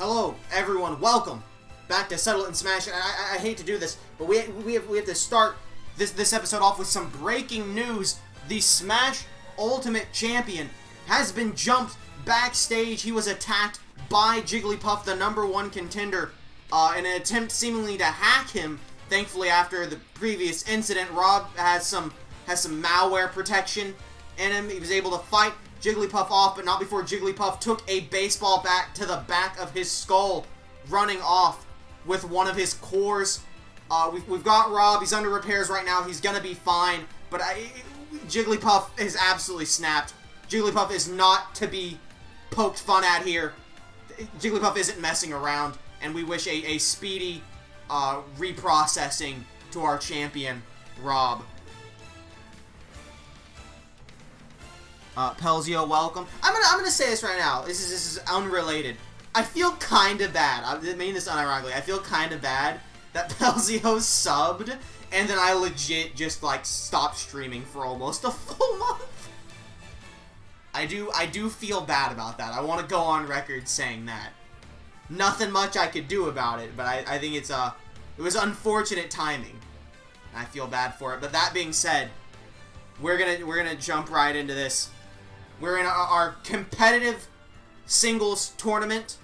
Hello, everyone. Welcome back to Settle It and Smash. I hate to do this, but we have to start this episode off with some breaking news. The Smash Ultimate Champion has been jumped backstage. He was attacked by Jigglypuff, the #1 contender, in an attempt seemingly to hack him. Thankfully, after the previous incident, Rob has some malware protection in him. He was able to fight Jigglypuff off, but not before Jigglypuff took a baseball bat to the back of his skull, running off with one of his cores. We've got Rob. He's under repairs right now. He's gonna be fine, but Jigglypuff is absolutely snapped. Jigglypuff is not to be poked fun at here. Jigglypuff isn't messing around, and we wish a speedy reprocessing to our champion, Rob. Pelzio, welcome. I'm gonna say this right now. This is unrelated. I feel kind of bad. I mean this unironically. I feel kind of bad that Pelzio subbed, and then I legit just like stopped streaming for almost a full month. I do feel bad about that. I want to go on record saying that. Nothing much I could do about it, but I think it was unfortunate timing. I feel bad for it. But that being said, we're gonna jump right into this. We're in our competitive singles tournament.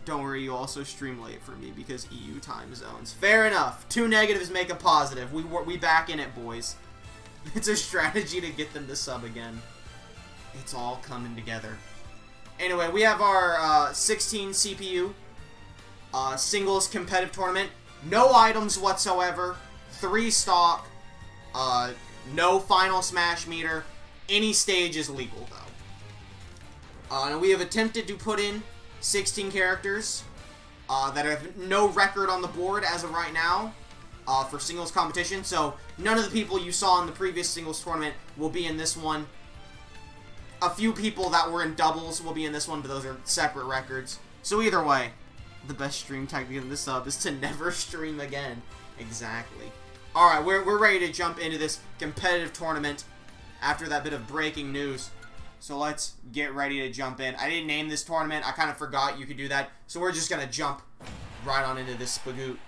Don't worry, you also stream late for me because EU time zones. Fair enough. 2 negatives make a positive. We back in it, boys. It's a strategy to get them to sub again. It's all coming together. Anyway, we have our 16 CPU singles competitive tournament. No items whatsoever. 3 stock. No final smash meter. Any stage is legal, though. And we have attempted to put in 16 characters that have no record on the board as of right now for singles competition. So none of the people you saw in the previous singles tournament will be in this one. A few people that were in doubles will be in this one, but those are separate records. So either way, the best stream tactic in this sub is to never stream again. Exactly. Alright, we're ready to jump into this competitive tournament after that bit of breaking news. So let's get ready to jump in. I didn't name this tournament. I kind of forgot you could do that. So we're just going to jump right on into this spagoot.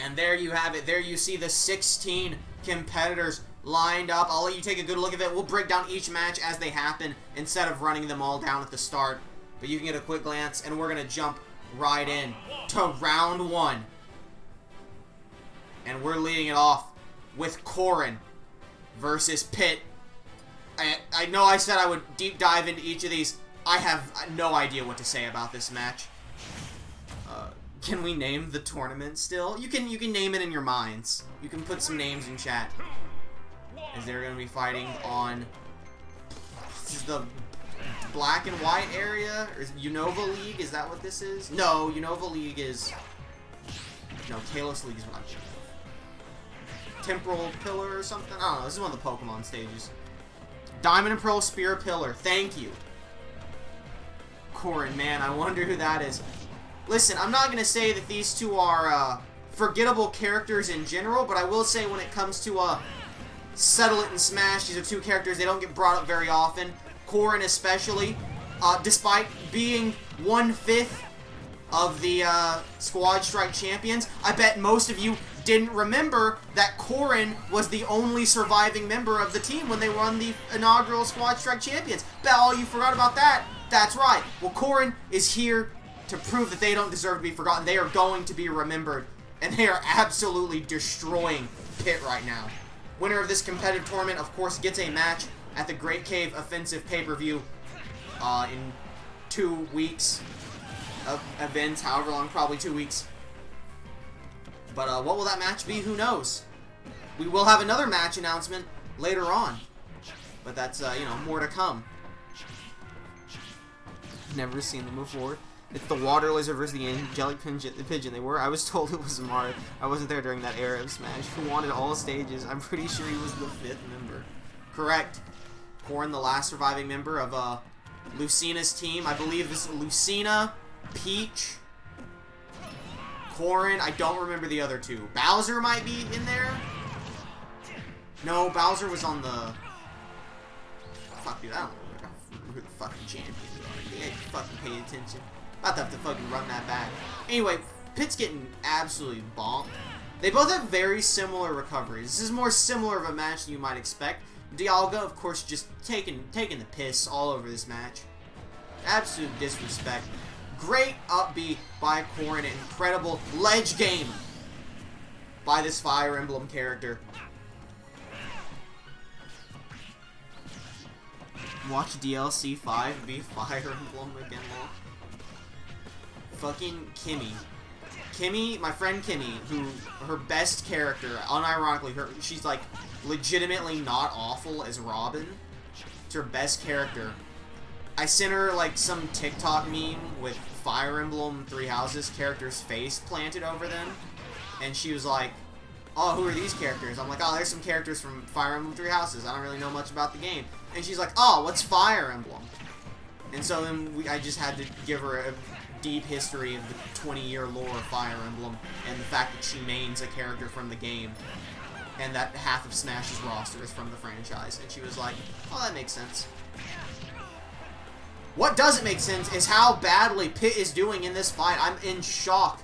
And there you have it. There you see the 16 competitors lined up. I'll let you take a good look at it. We'll break down each match as they happen instead of running them all down at the start. But you can get a quick glance, and we're going to jump right in to round 1. And we're leading it off with Corrin versus Pit. I know I said I would deep dive into each of these. I have no idea what to say about this match. Can we name the tournament still? You can name it in your minds. You can put some names in chat. Is they're going to be fighting on... This is the black and white area? Or is Unova League? Is that what this is? No, Unova League is... No, Kalos League is what I'm thinking of. Temporal Pillar or something? I don't know. This is one of the Pokemon stages. Diamond and Pearl Spear Pillar. Thank you. Corrin, man. I wonder who that is. Listen, I'm not going to say that these two are forgettable characters in general, but I will say when it comes to Settle It and Smash, these are 2 characters. They don't get brought up very often. Corrin especially. Despite being 1/5 of the Squad Strike champions, I bet most of you didn't remember that Corrin was the only surviving member of the team when they won the inaugural Squad Strike champions. Bet all you forgot about that. That's right. Well, Corrin is here to prove that they don't deserve to be forgotten. They are going to be remembered, and they are absolutely destroying Pit right now. Winner of this competitive tournament, of course, gets a match at the Great Cave Offensive pay-per-view in 2 weeks of events, however long, probably 2 weeks. But what will that match be? Who knows? We will have another match announcement later on. But that's, you know, more to come. Never seen them before. It's the Water Lizard versus the Angelic Pigeon. I was told it was Marth. I wasn't there during that era of Smash. Who wanted all stages? I'm pretty sure he was the 5th member. Correct. Corrin, the last surviving member of Lucina's team. I believe this is Lucina, Peach, Corrin. I don't remember the other 2. Bowser might be in there. No, Bowser was on the... Fuck, dude, I don't remember. who the fucking champions are. Yeah, you fucking pay attention. About to have to fucking run that back. Anyway, Pitt's getting absolutely bonked. They both have very similar recoveries. This is more similar of a match than you might expect. Dialga, of course, just taking the piss all over this match. Absolute disrespect. Great up B by Corrin. Incredible ledge game by this Fire Emblem character. Watch DLC 5 be Fire Emblem again, lol. Fucking Kimmy. Kimmy, my friend Kimmy, who, her best character, unironically, she's like legitimately not awful as Robin. It's her best character. I sent her like some TikTok meme with Fire Emblem Three Houses character's face planted over them, and she was like, "Oh, who are these characters?" I'm like, "Oh, there's some characters from Fire Emblem Three Houses. I don't really know much about the game." And she's like, "Oh, what's Fire Emblem?" And so then I just had to give her a deep history of the 20-year lore of Fire Emblem and the fact that she mains a character from the game and that half of Smash's roster is from the franchise. And she was like, "Oh, that makes sense." What doesn't make sense is how badly Pitt is doing in this fight. I'm in shock.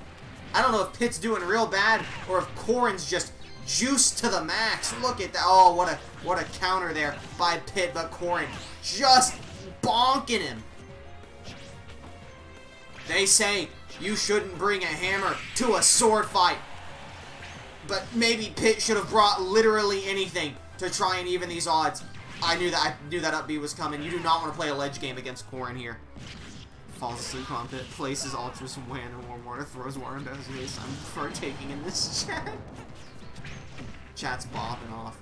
I don't know if Pitt's doing real bad or if Corrin's just juiced to the max. Look at that. Oh, what a counter there by Pitt, but Corrin just bonking him. They say you shouldn't bring a hammer to a sword fight, but maybe Pitt should have brought literally anything to try and even these odds. I knew that up B was coming. You do not want to play a ledge game against Corrin here. Falls asleep on Pitt, places Ultras Wan and warm water, throws water into his face. I'm partaking in this chat. Chat's bopping off.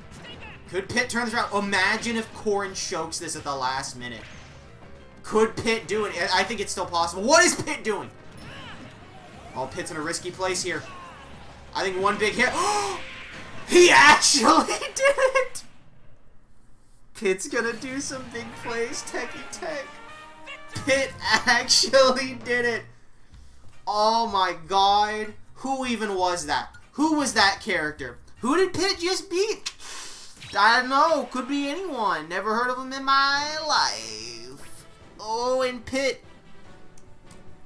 Could Pitt turn this around? Imagine if Corrin chokes this at the last minute. Could Pitt do it? I think it's still possible. What is Pitt doing? Oh, Pitt's in a risky place here. I think one big hit. He actually did it! Pitt's gonna do some big plays, techie tech. Pitt actually did it. Oh my god. Who even was that? Who was that character? Who did Pitt just beat? I don't know. Could be anyone. Never heard of him in my life. Oh, and Pitt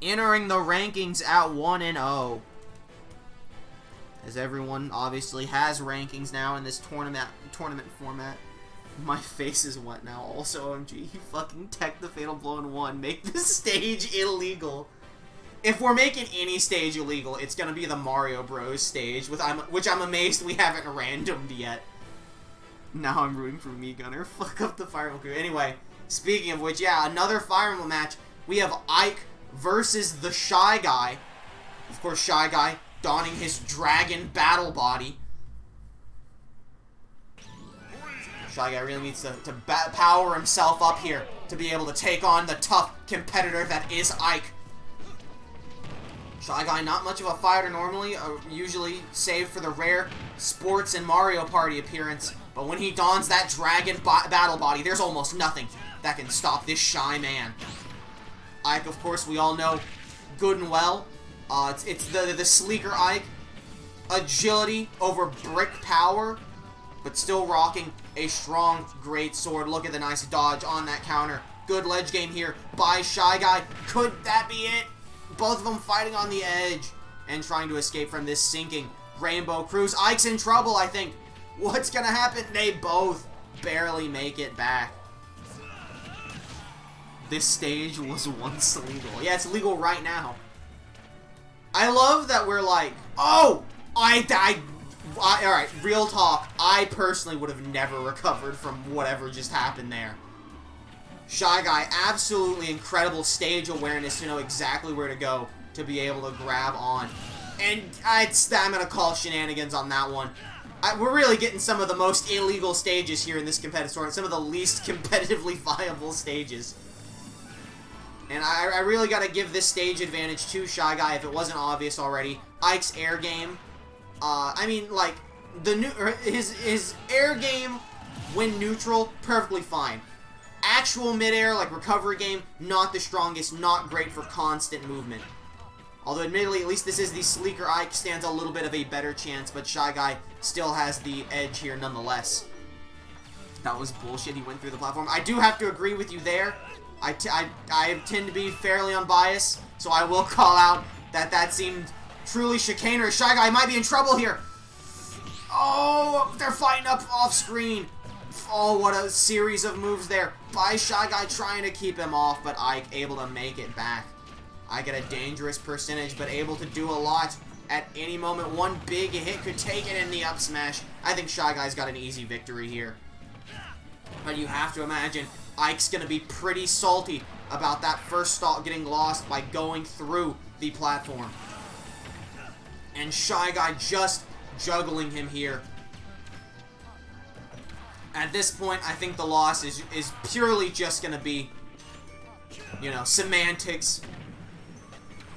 entering the rankings at 1-0. As everyone obviously has rankings now in this tournament format. My face is wet now. Also, OMG, he fucking teched the Fatal Blow in 1. Make this stage illegal. If we're making any stage illegal, it's gonna be the Mario Bros stage, which I'm amazed we haven't randomed yet. Now I'm rooting for me, Gunner. Fuck up the Fire Emblem crew. Anyway, speaking of which, yeah, another Fire Emblem match. We have Ike versus the Shy Guy. Of course, Shy Guy donning his dragon battle body. Shy Guy really needs to power himself up here to be able to take on the tough competitor that is Ike. Shy Guy, not much of a fighter normally, usually saved for the rare sports and Mario Party appearance. But when he dons that dragon battle body, there's almost nothing that can stop this shy man. Ike, of course, we all know good and well. It's the sleeker Ike. Agility over brick power, but still rocking a strong, great sword. Look at the nice dodge on that counter. Good ledge game here by Shy Guy. Could that be it? Both of them fighting on the edge and trying to escape from this sinking Rainbow Cruise. Ike's in trouble, I think. What's gonna happen? They both barely make it back. This stage was once legal. Yeah, it's legal right now. I love that we're like, oh, alright, real talk. I personally would have never recovered from whatever just happened there. Shy Guy, absolutely incredible stage awareness to know exactly where to go to be able to grab on. And I'm going to call shenanigans on that one. We're really getting some of the most illegal stages here in this competitive tournament. Some of the least competitively viable stages. And I really got to give this stage advantage to Shy Guy if it wasn't obvious already. Ike's air game. I mean, like, his air game when neutral, perfectly fine. Actual mid-air, like recovery game, not the strongest, not great for constant movement. Although admittedly, at least this is the sleeker Ike, stands a little bit of a better chance, but Shy Guy still has the edge here nonetheless. That was bullshit, he went through the platform. I do have to agree with you there. I tend to be fairly unbiased, so I will call out that seemed truly chicanery. Shy Guy might be in trouble here. Oh, they're fighting up off screen. Oh, what a series of moves there by Shy Guy trying to keep him off, but Ike able to make it back. I get a dangerous percentage, but able to do a lot at any moment. One big hit could take it in the up smash. I think Shy Guy's got an easy victory here. But you have to imagine Ike's going to be pretty salty about that first stock getting lost by going through the platform. And Shy Guy just juggling him here. At this point, I think the loss is purely just going to be, you know, semantics.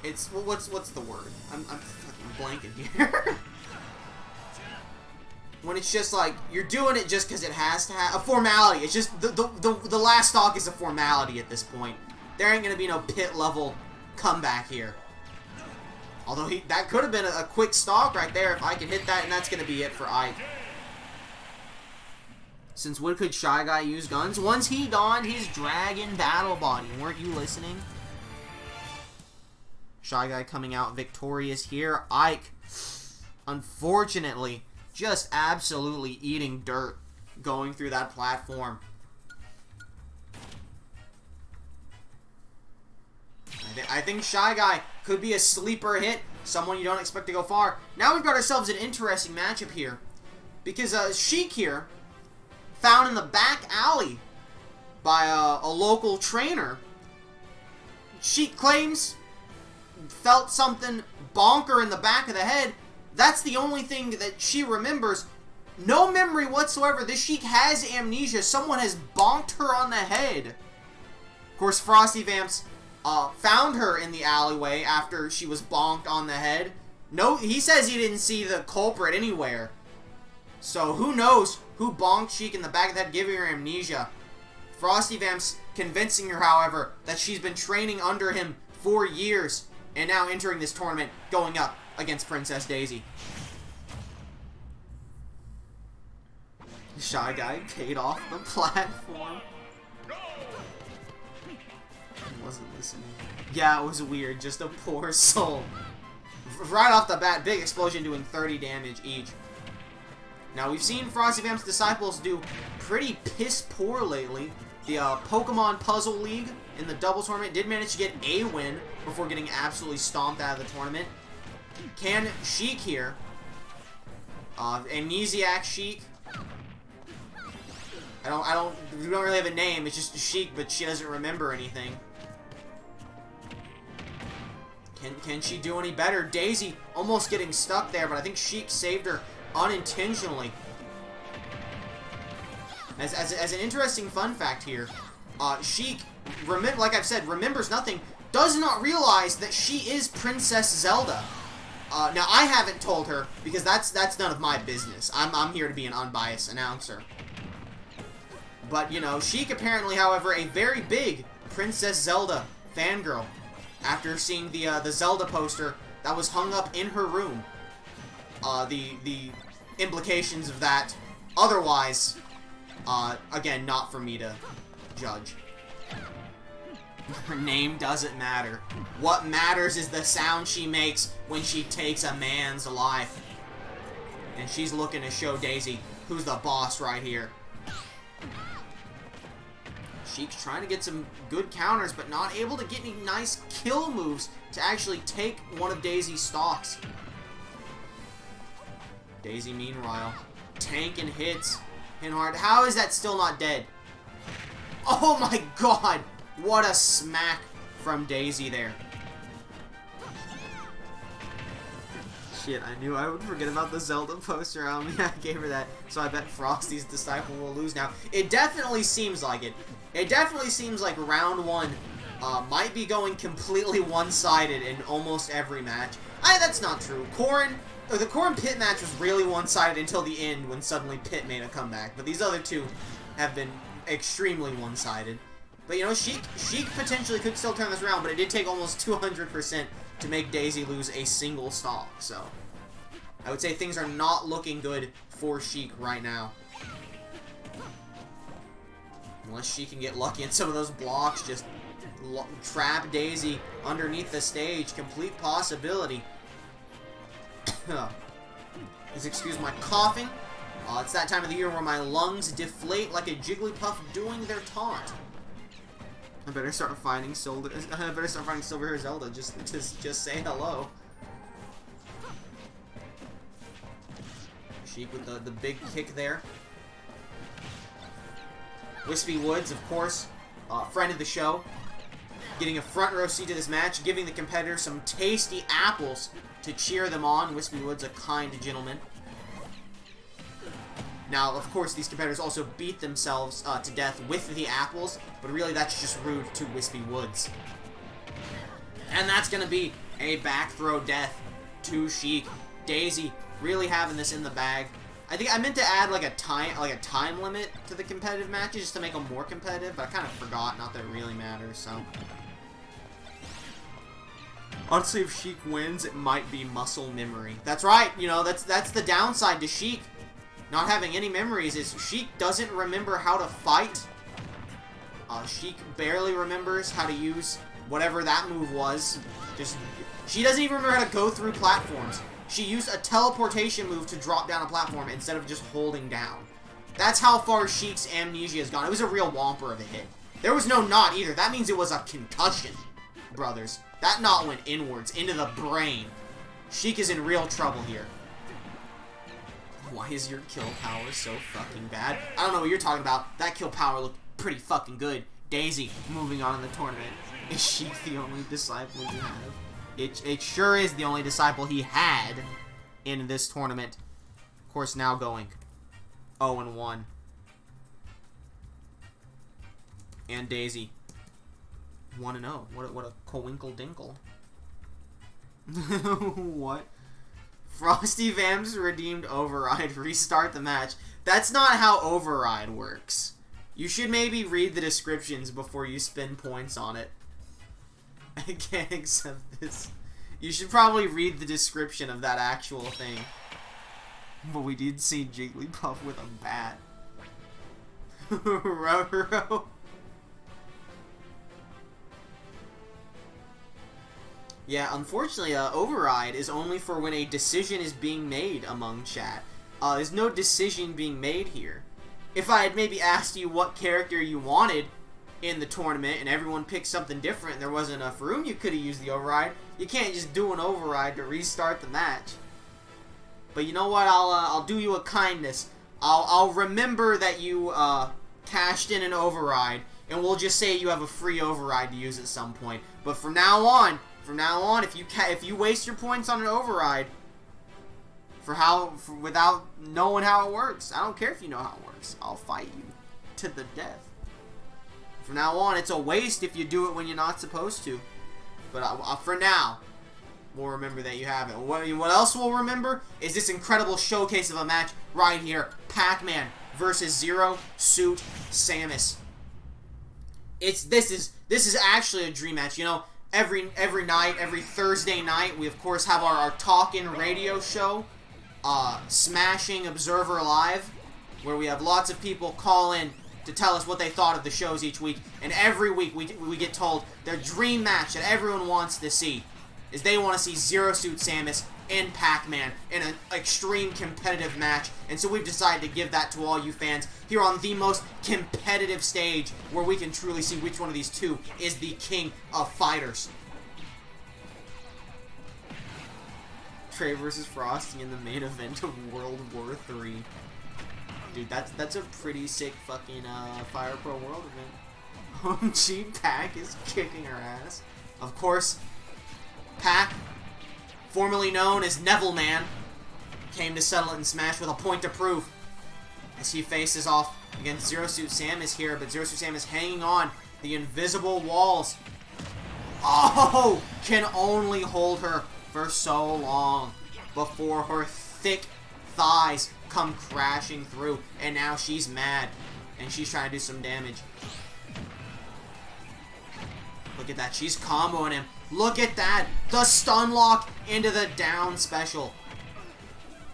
It's, what's the word? I'm fucking blanking here. When it's just like, you're doing it just because it has to have a formality. It's just, the last stock is a formality at this point. There ain't going to be no pit level comeback here. Although that could have been a quick stock right there if I can hit that, and that's going to be it for Ike. Since when could Shy Guy use guns? Once he donned his dragon battle body. Weren't you listening? Shy Guy coming out victorious here. Ike, unfortunately, just absolutely eating dirt going through that platform. I think Shy Guy could be a sleeper hit. Someone you don't expect to go far. Now we've got ourselves an interesting matchup here. Because Sheik here, found in the back alley by a local trainer. Sheik claims felt something bonker in the back of the head. That's the only thing that she remembers. No memory whatsoever. This Sheik has amnesia. Someone has bonked her on the head. Of course, Frosty Vamps found her in the alleyway after she was bonked on the head. No, he says he didn't see the culprit anywhere. So who knows who bonked Sheik in the back of the head, giving her amnesia. Frosty Vamps convincing her, however, that she's been training under him for years and now entering this tournament going up against Princess Daisy. Shy Guy paid off the platform. He wasn't listening. Yeah, it was weird. Just a poor soul. Right off the bat, big explosion doing 30 damage each. Now, we've seen Frosty Vamp's disciples do pretty piss poor lately. The Pokemon Puzzle League in the double tournament did manage to get a win before getting absolutely stomped out of the tournament. Can Sheik here, Amnesiac Sheik. We don't really have a name. It's just Sheik, but she doesn't remember anything. Can she do any better? Daisy almost getting stuck there, but I think Sheik saved her unintentionally. As an interesting fun fact here, Sheik, like I've said, remembers nothing, does not realize that she is Princess Zelda. Now, I haven't told her, because that's none of my business. I'm here to be an unbiased announcer. But, you know, Sheik apparently, however, a very big Princess Zelda fangirl. After seeing the Zelda poster that was hung up in her room. The implications of that, otherwise, again, not for me to judge. Her name doesn't matter. What matters is the sound she makes when she takes a man's life. And she's looking to show Daisy who's the boss right here. Sheik's trying to get some good counters, but not able to get any nice kill moves to actually take one of Daisy's stocks. Daisy, meanwhile, tanking hits. Hit hard. How is that still not dead? Oh my god! What a smack from Daisy there. Shit, I knew I would forget about the Zelda poster on me. I gave her that, so I bet Frosty's disciple will lose now. It definitely seems like it. It definitely seems like round one might be going completely one-sided in almost every match. That's not true. Corrin, the Corrin Pit match was really one-sided until the end when suddenly Pit made a comeback. But these other two have been extremely one-sided. But, you know, Sheik potentially could still turn this around, but it did take almost 200% to make Daisy lose a single stock. So, I would say things are not looking good for Sheik right now. Unless she can get lucky in some of those blocks, just trap Daisy underneath the stage. Complete possibility. Please excuse my coughing. It's that time of the year where my lungs deflate like a Jigglypuff doing their taunt. I better start finding Silver Hair Zelda just to say hello. Sheik with the big kick there. Wispy Woods, of course, friend of the show, getting a front row seat to this match, giving the competitors some tasty apples to cheer them on. Wispy Woods, a kind gentleman. Now, of course, these competitors also beat themselves to death with the apples, but really that's just rude to Wispy Woods. And that's going to be a back throw death to Sheik. Daisy really having this in the bag. I think I meant to add like a time limit to the competitive matches just to make them more competitive, but I kind of forgot. Not that it really matters. So honestly, if Sheik wins, it might be muscle memory. That's right. You know, that's the downside to Sheik not having any memories is Sheik doesn't remember how to fight. Sheik barely remembers how to use whatever that move was. She doesn't even remember how to go through platforms. She used a teleportation move to drop down a platform instead of just holding down. That's how far Sheik's amnesia has gone. It was a real whomper of a hit. There was no knot either. That means it was a concussion, brothers. That knot went inwards, into the brain. Sheik is in real trouble here. Why is your kill power so fucking bad? I don't know what you're talking about. That kill power looked pretty fucking good. Daisy, moving on in the tournament. Is Sheik the only disciple you have? It sure is the only disciple he had in this tournament. Of course, now going 0-1. And Daisy 1-0. What a coinkle dinkle. What? Frosty Vamps redeemed Override. Restart the match. That's not how Override works. You should maybe read the descriptions before you spend points on it. I can't accept this. You should probably read the description of that actual thing. But we did see Jigglypuff with a bat. Roro. Yeah, unfortunately, Override is only for when a decision is being made among chat. There's no decision being made here. If I had maybe asked you what character you wanted in the tournament and everyone picked something different and there wasn't enough room, you could have used the Override. You can't just do an Override to restart the match. But you know what? I'll do you a kindness. I'll remember that you cashed in an Override, and we'll just say you have a free Override to use at some point. But from now on, if you waste your points on an Override without knowing how it works, I don't care if you know how it works. I'll fight you to the death. From now on, it's a waste if you do it when you're not supposed to. But for now, we'll remember that you have it. What else we'll remember is this incredible showcase of a match right here. PacMan versus Zero Suit Samus. This is actually a dream match. You know, every night, every Thursday night, we of course have our talk-in radio show, Smashing Observer Live, where we have lots of people call in to tell us what they thought of the shows each week. And every week we get told their dream match that everyone wants to see is they want to see Zero Suit Samus and PacMan in an extreme competitive match. And so we've decided to give that to all you fans here on the most competitive stage where we can truly see which one of these two is the king of fighters. Trey versus Frosty in the main event of World War III. Dude, that's a pretty sick fucking Fire Pro World event. OMG Pac is kicking her ass. Of course, Pac, formerly known as Neville Man, came to settle it in Smash with a point to prove as he faces off against Zero Suit Samus here, but Zero Suit Samus hanging on the invisible walls. Oh! Can only hold her for so long before her thick thighs come crashing through, and now she's mad and she's trying to do some damage. Look at that, she's comboing him. Look at that, the stun lock into the down special.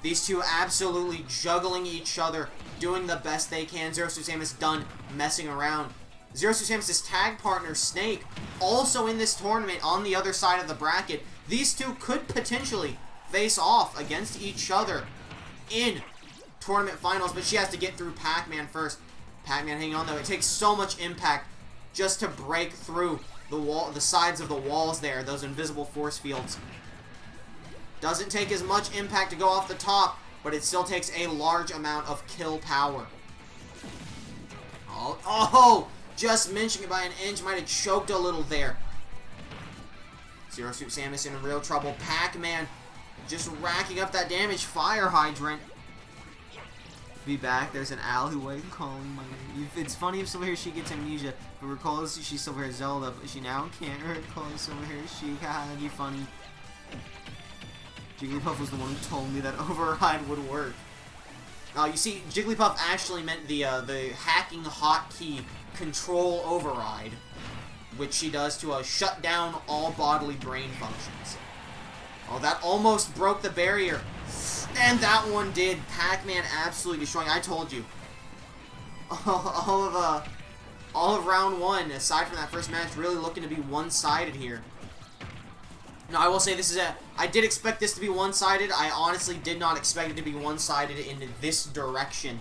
These two absolutely juggling each other, doing the best they can. Zero Suit Samus done messing around. Zero Suit Samus' tag partner, Snake, also in this tournament on the other side of the bracket. These two could potentially face off against each other in tournament finals, but she has to get through PacMan first. PacMan hanging on though. It takes so much impact just to break through the sides of the walls there, those invisible force fields. Doesn't take as much impact to go off the top, but it still takes a large amount of kill power. Oh, just mentioning it by an inch, might have choked a little there. Zero Suit Samus in real trouble. PacMan just racking up that damage. Fire Hydrant. Be back. There's an owl who wasn't calling my name. It's funny if Silver Hair She gets amnesia, but recalls she's Silver Hair Zelda, but she now can't recall Silver Hair She. Haha, that'd be funny. Jigglypuff was the one who told me that override would work. You see, Jigglypuff actually meant the hacking hotkey control override, which she does to shut down all bodily brain functions. Oh, that almost broke the barrier. And that one did. PacMan absolutely destroying. I told you. All of round one, aside from that first match, really looking to be one-sided here. Now, I will say this is I did expect this to be one-sided. I honestly did not expect it to be one-sided in this direction.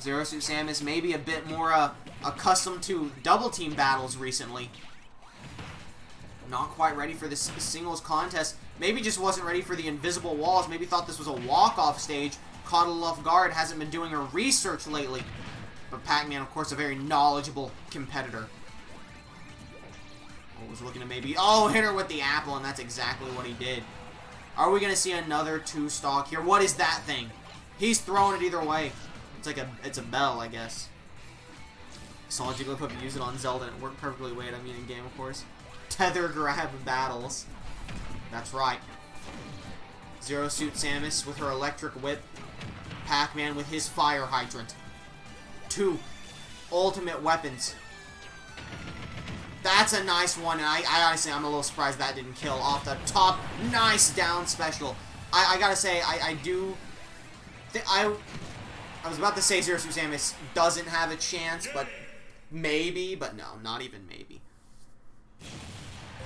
Zero Suit Samus maybe a bit more accustomed to double-team battles recently. Not quite ready for this singles contest. Maybe just wasn't ready for the invisible walls. Maybe thought this was a walk-off stage. Caught a little off guard. Hasn't been doing her research lately. But PacMan, of course, a very knowledgeable competitor. Was looking to maybe... Oh, hit her with the apple, and that's exactly what he did. Are we going to see another two-stock here? What is that thing? He's throwing it either way. It's a bell, I guess. Saw Jigglypuff use it on Zelda, and it worked perfectly. Wait, I mean in game, of course. Tether grab battles. That's right. Zero Suit Samus with her electric whip. PacMan with his fire hydrant. Two ultimate weapons. That's a nice one, and I honestly, I'm a little surprised that didn't kill off the top. Nice down special. I gotta say, I was about to say Zero Suit Samus doesn't have a chance, but maybe, but no, not even maybe.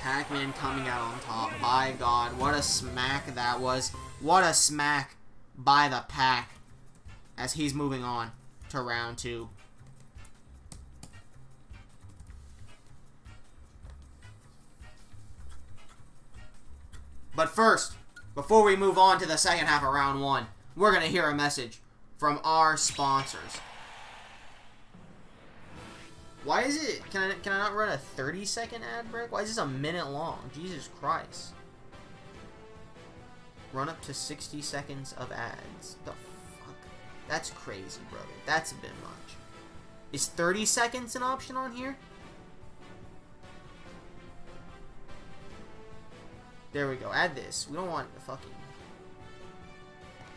PacMan coming out on top. By God, what a smack that was. What a smack by the Pac as he's moving on to round two. But first, before we move on to the second half of round one, we're going to hear a message from our sponsors. Why is it... Can I not run a 30-second ad break? Why is this a minute long? Jesus Christ. Run up to 60 seconds of ads. The fuck? That's crazy, brother. That's a bit much. Is 30 seconds an option on here? There we go. Add this. We don't want the fucking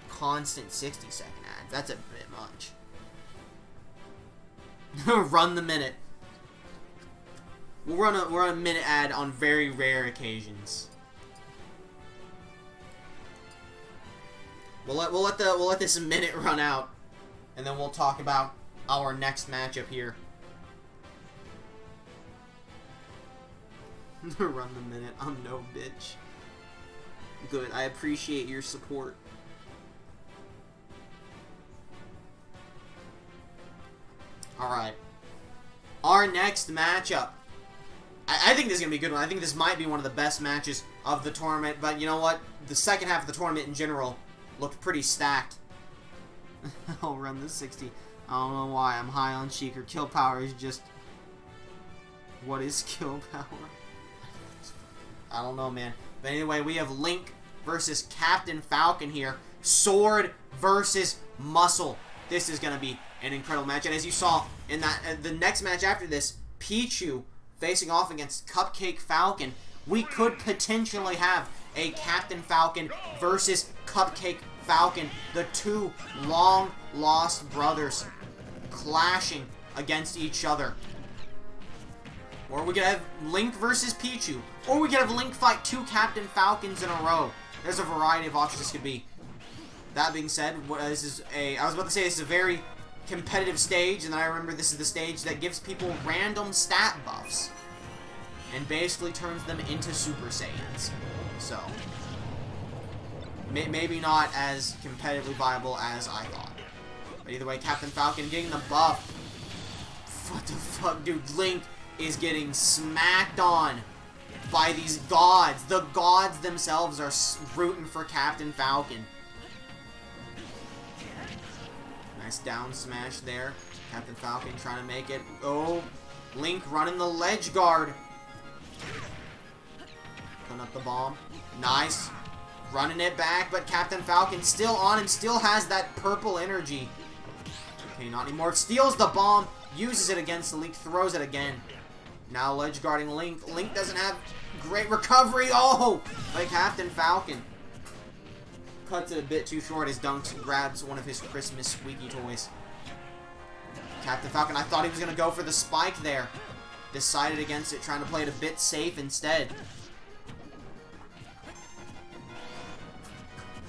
constant 60-second ads. That's a bit much. Run the minute. We'll run a minute ad on very rare occasions. We'll let this minute run out, and then we'll talk about our next matchup here. Run the minute. I'm no bitch. Good. I appreciate your support. Alright. Our next matchup. I think this is going to be a good one. I think this might be one of the best matches of the tournament. But you know what? The second half of the tournament in general looked pretty stacked. I'll run the 60. I don't know why. I'm high on cheek. Or kill power is just... What is kill power? I don't know, man. But anyway, we have Link versus Captain Falcon here. Sword versus muscle. This is going to be an incredible match. And as you saw in that the next match after this, Pichu facing off against Cupcake Falcon. We could potentially have a Captain Falcon versus Cupcake Falcon. The two long-lost brothers clashing against each other. Or we could have Link versus Pichu. Or we could have Link fight two Captain Falcons in a row. There's a variety of options this could be. That being said, I was about to say this is a very competitive stage, and then I remember this is the stage that gives people random stat buffs. And basically turns them into Super Saiyans. So, maybe not as competitively viable as I thought. But either way, Captain Falcon getting the buff. What the fuck, dude? Link is getting smacked on by these gods. The gods themselves are rooting for Captain Falcon. Nice down smash there. Captain Falcon trying to make it. Oh, Link running the ledge guard. Putting up the bomb. Nice. Running it back, but Captain Falcon still on him. Still has that purple energy. Okay, not anymore. Steals the bomb. Uses it against the Link. Throws it again. Now ledge guarding Link. Link doesn't have great recovery. Oh! By Captain Falcon. Cuts it a bit too short. His dunks grabs one of his Christmas squeaky toys. Captain Falcon, I thought he was going to go for the spike there. Decided against it, trying to play it a bit safe instead.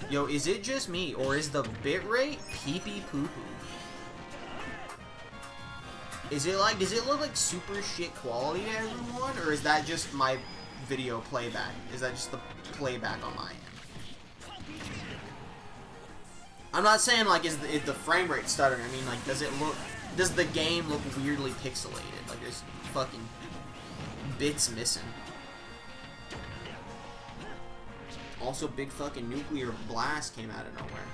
Yo, is it just me, or is the bitrate pee-pee poo-poo? Is it like, does it look like super shit quality to everyone, or is that just my video playback? Is that just the playback on my end? I'm not saying, like, is the frame rate stuttering. I mean, like, does the game look weirdly pixelated? Like, there's fucking bits missing. Also, big fucking nuclear blast came out of nowhere.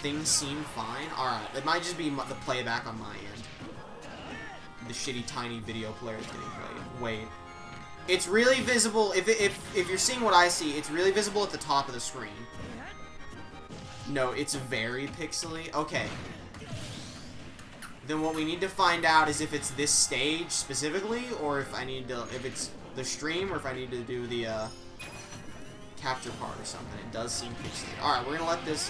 Things seem fine. Alright, it might just be the playback on my end. The shitty tiny video player is getting played. Wait. It's really visible, if you're seeing what I see, it's really visible at the top of the screen. No, it's very pixely. Okay. Then what we need to find out is if it's this stage specifically, or if I need to, if it's the stream, or if I need to do the, capture part or something. It does seem pixelated. Alright, we're gonna let this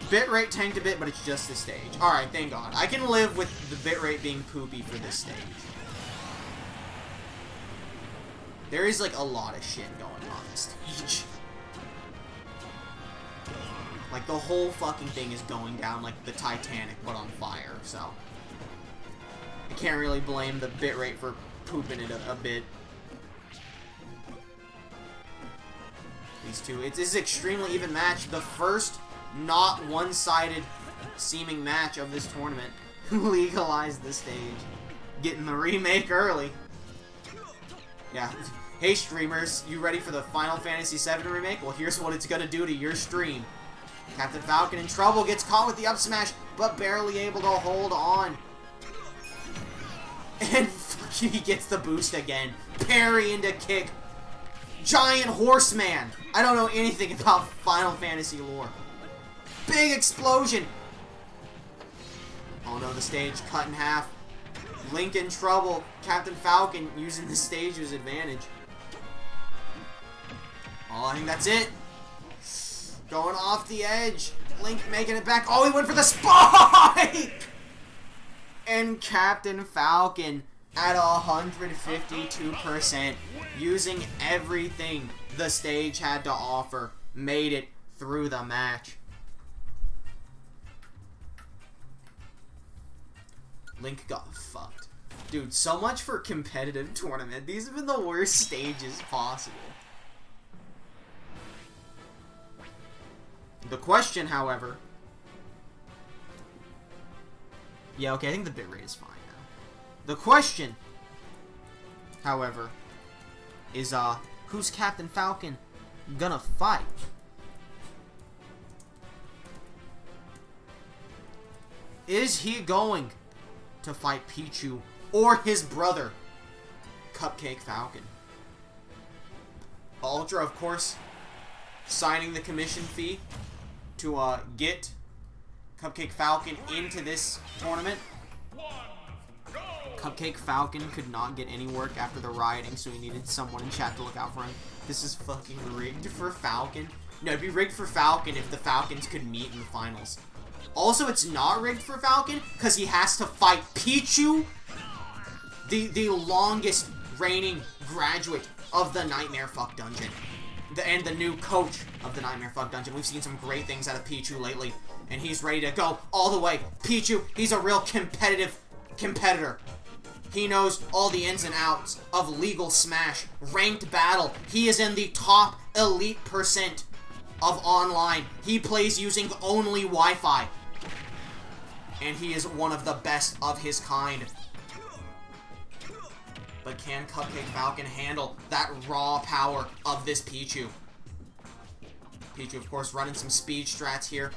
bitrate tanked a bit, but it's just this stage. Alright, thank God. I can live with the bitrate being poopy for this stage. There is, like, a lot of shit going on this stage. Like, the whole fucking thing is going down like the Titanic, but on fire, so I can't really blame the bitrate for pooping it a bit. These two, this is an extremely even match. The first not one-sided seeming match of this tournament. Legalized the stage. Getting the remake early. Yeah. Hey streamers, you ready for the Final Fantasy VII remake? Well, here's what it's gonna do to your stream. Captain Falcon in trouble, gets caught with the up smash, but barely able to hold on. And he gets the boost again. Parry into kick. Giant horseman. I don't know anything about Final Fantasy lore. Big explosion. Oh no, the stage cut in half. Link in trouble. Captain Falcon using the stage to his advantage. Oh, I think that's it. Going off the edge. Link making it back. Oh, he went for the spike! And Captain Falcon at 152%, using everything the stage had to offer, made it through the match. Link got fucked. Dude, so much for competitive tournament. These have been the worst stages possible. The question, however... Yeah, okay, I think the bitrate is fine now. The question, however, is, who's Captain Falcon gonna fight? Is he going to fight Pichu or his brother, Cupcake Falcon? Ultra, of course, signing the commission fee to get Cupcake Falcon into this tournament. Cupcake Falcon could not get any work after the rioting, so he needed someone in chat to look out for him. This is fucking rigged for Falcon. No, it'd be rigged for Falcon if the Falcons could meet in the finals. Also, it's not rigged for Falcon because he has to fight Pichu, the longest reigning graduate of the Nightmare Fuck Dungeon. and the new coach of the Nightmare Fuck Dungeon. We've seen some great things out of Pichu lately, and he's ready to go all the way. Pichu, he's a real competitor. He knows all the ins and outs of Legal Smash, ranked battle. He is in the top elite % of online. He plays using only Wi-Fi. And he is one of the best of his kind. But can Cupcake Falcon handle that raw power of this Pichu? Pichu, of course, running some speed strats here.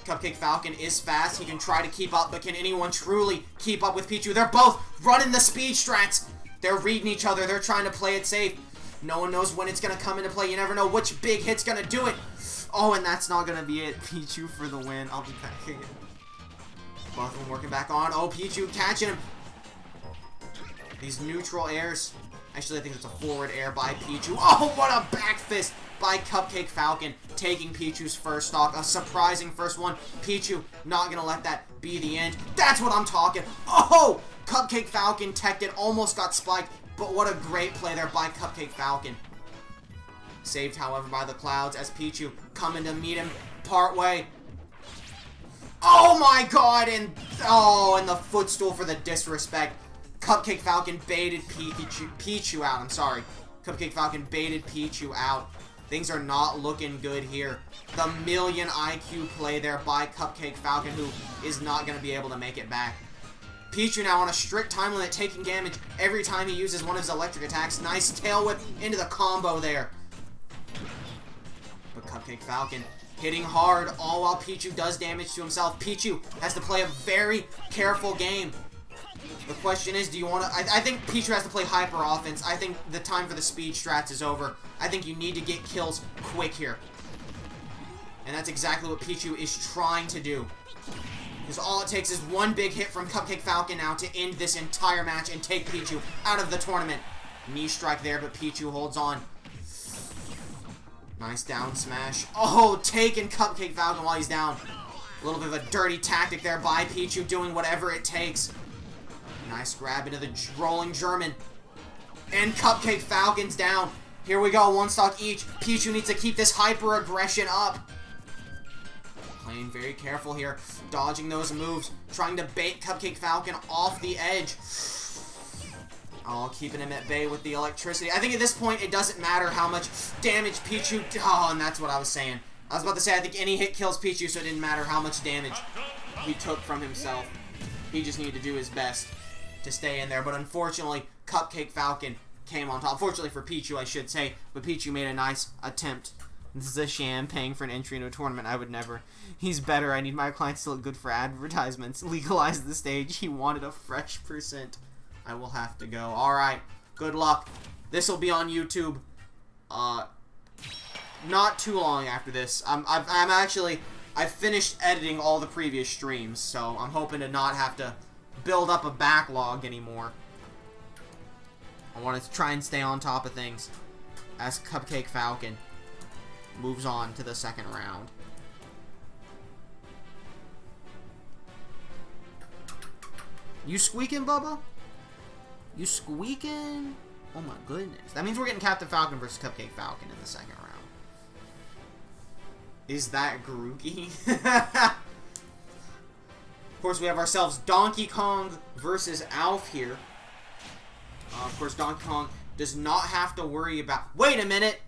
Cupcake Falcon is fast. He can try to keep up, but can anyone truly keep up with Pichu? They're both running the speed strats. They're reading each other. They're trying to play it safe. No one knows when it's going to come into play. You never know which big hit's going to do it. Oh, and that's not going to be it. Pichu for the win. I'll be back again. Both of them working back on. Oh, Pichu catching him. These neutral airs. Actually, I think it's a forward air by Pichu. Oh, what a back fist by Cupcake Falcon, taking Pichu's first stock. A surprising first one. Pichu not going to let that be the end. That's what I'm talking. Oh, Cupcake Falcon teched it. Almost got spiked, but what a great play there by Cupcake Falcon. Saved, however, by the clouds as Pichu coming to meet him partway. Oh my god, and the footstool for the disrespect. Cupcake Falcon baited Pichu out. I'm sorry. Cupcake Falcon baited Pichu out. Things are not looking good here. The million IQ play there by Cupcake Falcon, who is not going to be able to make it back. Pichu now on a strict time limit, taking damage every time he uses one of his electric attacks. Nice tail whip into the combo there. But Cupcake Falcon hitting hard, all while Pichu does damage to himself. Pichu has to play a very careful game. The question is, do you want to... I think Pichu has to play hyper offense. I think the time for the speed strats is over. I think you need to get kills quick here. And that's exactly what Pichu is trying to do. Because all it takes is one big hit from Cupcake Falcon now to end this entire match and take Pichu out of the tournament. Knee strike there, but Pichu holds on. Nice down smash. Oh, taking Cupcake Falcon while he's down. A little bit of a dirty tactic there by Pichu, doing whatever it takes. Nice grab into the rolling German. And Cupcake Falcon's down. Here we go, one stock each. Pichu needs to keep this hyper aggression up. Playing very careful here. Dodging those moves. Trying to bait Cupcake Falcon off the edge. Oh, keeping him at bay with the electricity. I think at this point, it doesn't matter how much damage Pichu... Oh, and that's what I was saying. I was about to say, I think any hit kills Pichu, so it didn't matter how much damage he took from himself. He just needed to do his best to stay in there. But unfortunately, Cupcake Falcon came on top. Fortunately for Pichu, I should say. But Pichu made a nice attempt. This is a sham, paying for an entry into a tournament. I would never. He's better. I need my clients to look good for advertisements. Legalize the stage. He wanted a fresh %. I will have to go. Alright. Good luck. This will be on YouTube. Not too long after this. I've finished editing all the previous streams, so I'm hoping to not have to build up a backlog anymore. I want to try and stay on top of things as Cupcake Falcon moves on to the second round. You squeaking, Bubba? You squeaking? Oh my goodness. That means we're getting Captain Falcon versus Cupcake Falcon in the second round. Is that Grookey? Of course, we have ourselves Donkey Kong versus Alf here. Of course, Donkey Kong does not have to worry about... Wait a minute!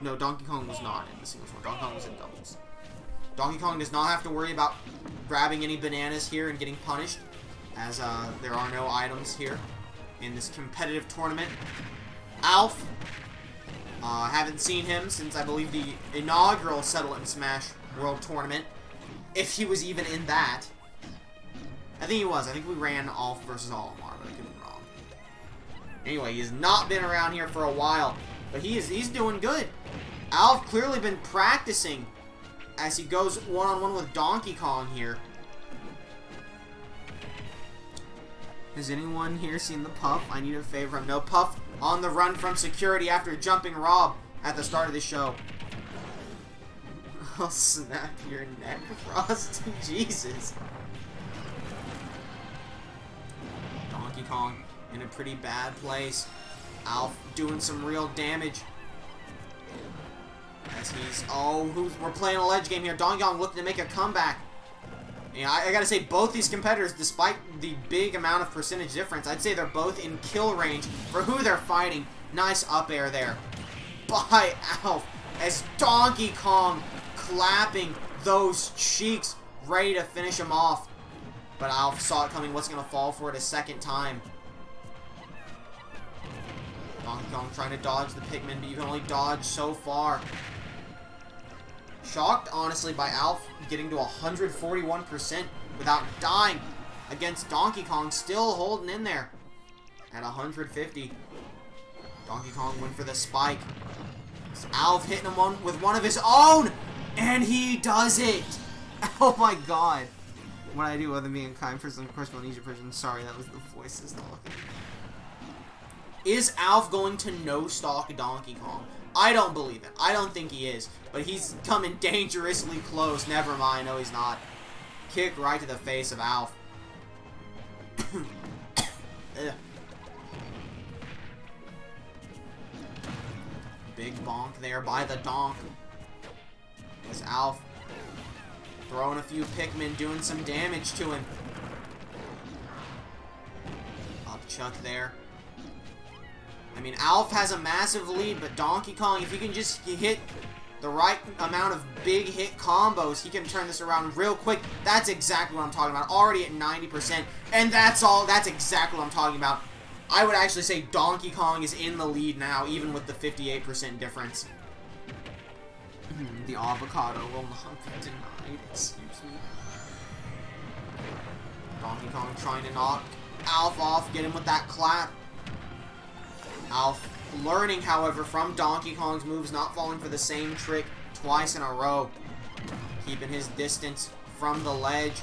No, Donkey Kong was not in the singles one. Donkey Kong was in doubles. Donkey Kong does not have to worry about grabbing any bananas here and getting punished, as there are no items here in this competitive tournament. Alf, haven't seen him since, I believe, the inaugural Settle It and Smash World Tournament. If he was even in that. I think he was. I think we ran Alf versus Olimar, but I could be wrong. Anyway, he's not been around here for a while, but he's doing good. Alf clearly been practicing as he goes one-on-one with Donkey Kong here. Has anyone here seen the Puff? I need a favor. No, Puff on the run from security after jumping Rob at the start of the show. I'll snap your neck, Frosty. Jesus. Donkey Kong in a pretty bad place. Alf doing some real damage. As he's... we're playing a ledge game here. Donkey Kong looking to make a comeback. Yeah, I gotta say, both these competitors, despite the big amount of percentage difference, I'd say they're both in kill range for who they're fighting. Nice up air there by Alf as Donkey Kong clapping those cheeks, ready to finish him off. But Alf saw it coming, wasn't going to fall for it a second time. Donkey Kong trying to dodge the Pikmin, but you can only dodge so far. Shocked, honestly, by Alf getting to 141% without dying against Donkey Kong, still holding in there at 150. Donkey Kong went for the spike. Alf hitting him with one of his own, and he does it. Oh my god. What I do other than being kind for some personal Indonesia person. Sorry, that was the voices talking. Is Alf going to no-stalk Donkey Kong? I don't believe it. I don't think he is. But he's coming dangerously close. Never mind. No, he's not. Kick right to the face of Alf. Big bonk there by the donk. As Alf throwing a few Pikmin, doing some damage to him. Up chuck there. I mean, Alf has a massive lead, but Donkey Kong, if he can just hit the right amount of big hit combos, he can turn this around real quick. That's exactly what I'm talking about. Already at 90%. And that's exactly what I'm talking about. I would actually say Donkey Kong is in the lead now, even with the 58% difference. The avocado will not be denied. Excuse me. Donkey Kong trying to knock Alf off, get him with that clap. Alf learning, however, from Donkey Kong's moves, not falling for the same trick twice in a row. Keeping his distance from the ledge,